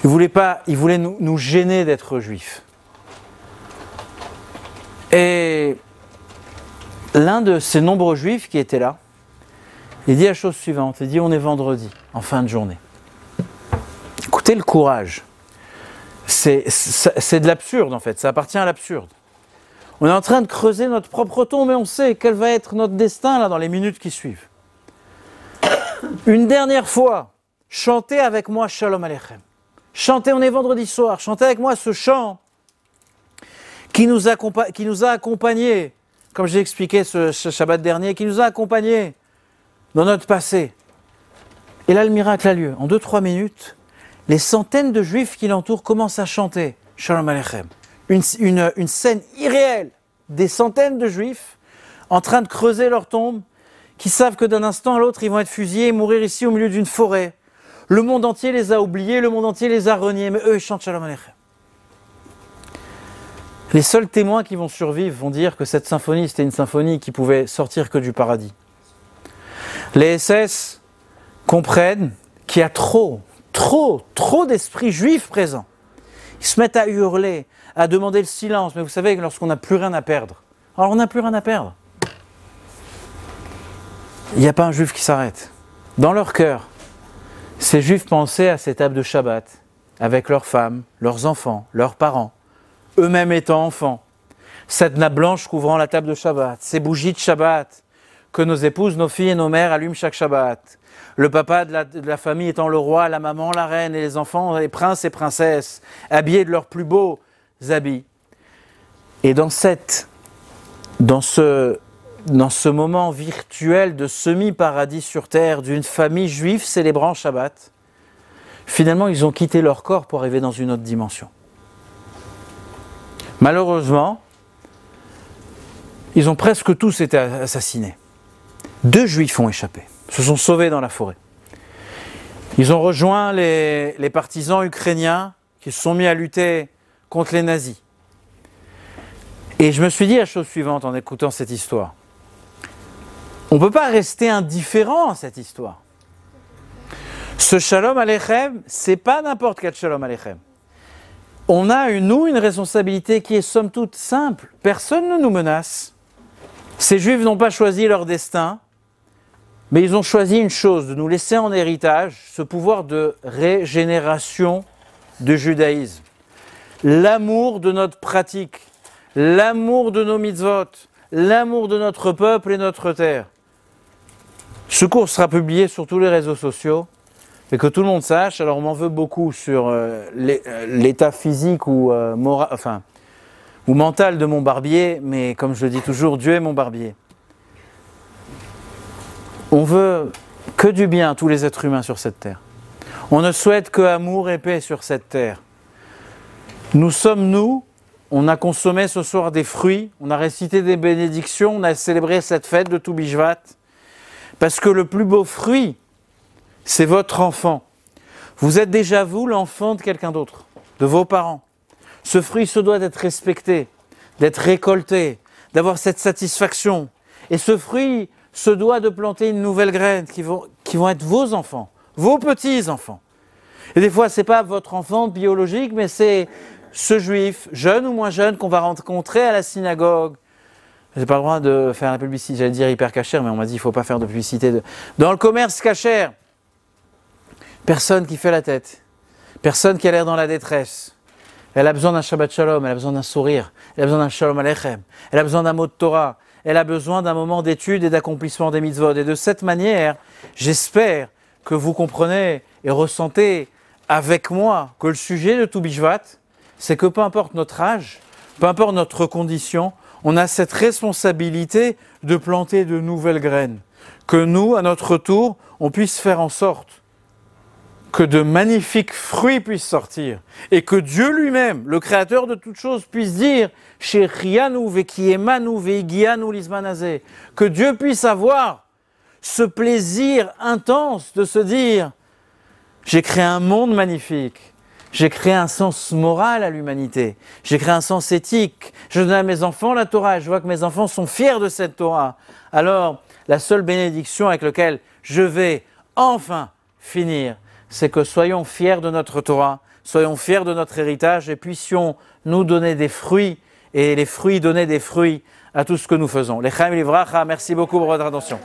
Ils voulaient nous gêner d'être juifs. Et l'un de ces nombreux juifs qui étaient là, il dit la chose suivante, il dit on est vendredi, en fin de journée. Écoutez le courage. C'est de l'absurde en fait, ça appartient à l'absurde. On est en train de creuser notre propre tombe, mais on sait quel va être notre destin là dans les minutes qui suivent. Une dernière fois, chantez avec moi Shalom Aleichem. Chantez, on est vendredi soir, chantez avec moi ce chant qui nous a accompagnés, comme j'ai expliqué ce Shabbat dernier, qui nous a accompagnés dans notre passé. Et là, le miracle a lieu. En 2-3 minutes, les centaines de Juifs qui l'entourent commencent à chanter Shalom Aleichem. Une scène irréelle. Des centaines de Juifs en train de creuser leur tombe, qui savent que d'un instant à l'autre, ils vont être fusillés et mourir ici au milieu d'une forêt. Le monde entier les a oubliés, le monde entier les a reniés, mais eux, ils chantent Shalom Aleichem. Les seuls témoins qui vont survivre vont dire que cette symphonie, c'était une symphonie qui pouvait sortir que du paradis. Les SS comprennent qu'il y a trop d'esprits juifs présents. Ils se mettent à hurler, à demander le silence. Mais vous savez que lorsqu'on n'a plus rien à perdre, alors on n'a plus rien à perdre. Il n'y a pas un juif qui s'arrête. Dans leur cœur, ces juifs pensaient à ces tables de Shabbat, avec leurs femmes, leurs enfants, leurs parents, eux-mêmes étant enfants. Cette nappe blanche couvrant la table de Shabbat, ces bougies de Shabbat, que nos épouses, nos filles et nos mères allument chaque Shabbat. Le papa de la famille étant le roi, la maman, la reine, et les enfants, les princes et princesses, habillés de leurs plus beaux habits. Et dans ce moment virtuel de semi-paradis sur terre d'une famille juive célébrant Shabbat, finalement ils ont quitté leur corps pour arriver dans une autre dimension. Malheureusement, ils ont presque tous été assassinés. 2 juifs ont échappé, se sont sauvés dans la forêt. Ils ont rejoint les partisans ukrainiens qui se sont mis à lutter contre les nazis. Et je me suis dit la chose suivante en écoutant cette histoire. On ne peut pas rester indifférent à cette histoire. Ce Shalom Aleichem, ce n'est pas n'importe quel Shalom Aleichem. On a une responsabilité qui est somme toute simple. Personne ne nous menace. Ces Juifs n'ont pas choisi leur destin, mais ils ont choisi une chose, de nous laisser en héritage ce pouvoir de régénération du judaïsme. L'amour de notre pratique, l'amour de nos mitzvot, l'amour de notre peuple et notre terre. Ce cours sera publié sur tous les réseaux sociaux, et que tout le monde sache. Alors on m'en veut beaucoup sur l'état physique ou mental de mon barbier, mais comme je le dis toujours, Dieu est mon barbier. On veut que du bien à tous les êtres humains sur cette terre. On ne souhaite que amour et paix sur cette terre. Nous sommes nous, on a consommé ce soir des fruits, on a récité des bénédictions, on a célébré cette fête de Tou Bishvat, parce que le plus beau fruit, c'est votre enfant. Vous êtes déjà vous l'enfant de quelqu'un d'autre, de vos parents. Ce fruit se doit d'être respecté, d'être récolté, d'avoir cette satisfaction. Et ce fruit se doit de planter une nouvelle graine qui vont être vos enfants, vos petits-enfants. Et des fois, ce n'est pas votre enfant biologique, mais c'est ce juif, jeune ou moins jeune, qu'on va rencontrer à la synagogue. Je n'ai pas le droit de faire la publicité, j'allais dire hyper cachère, mais on m'a dit qu'il ne faut pas faire de publicité. Dans le commerce cachère, personne qui fait la tête, personne qui a l'air dans la détresse. Elle a besoin d'un Shabbat Shalom, elle a besoin d'un sourire, elle a besoin d'un Shalom Aleichem, elle a besoin d'un mot de Torah, elle a besoin d'un moment d'étude et d'accomplissement des mitzvot. Et de cette manière, j'espère que vous comprenez et ressentez avec moi que le sujet de Tou Bishvat, c'est que peu importe notre âge, peu importe notre condition, on a cette responsabilité de planter de nouvelles graines. Que nous, à notre tour, on puisse faire en sorte que de magnifiques fruits puissent sortir et que Dieu lui-même, le créateur de toutes choses, puisse dire Shechianu vekiemanu veigianu lismanazé, que Dieu puisse avoir ce plaisir intense de se dire j'ai créé un monde magnifique, j'ai créé un sens moral à l'humanité, j'ai créé un sens éthique, je donne à mes enfants la Torah et je vois que mes enfants sont fiers de cette Torah. Alors la seule bénédiction avec laquelle je vais enfin finir, c'est que soyons fiers de notre Torah, soyons fiers de notre héritage et puissions nous donner des fruits et les fruits donner des fruits à tout ce que nous faisons. L'Echaim Livracha, merci beaucoup pour votre attention.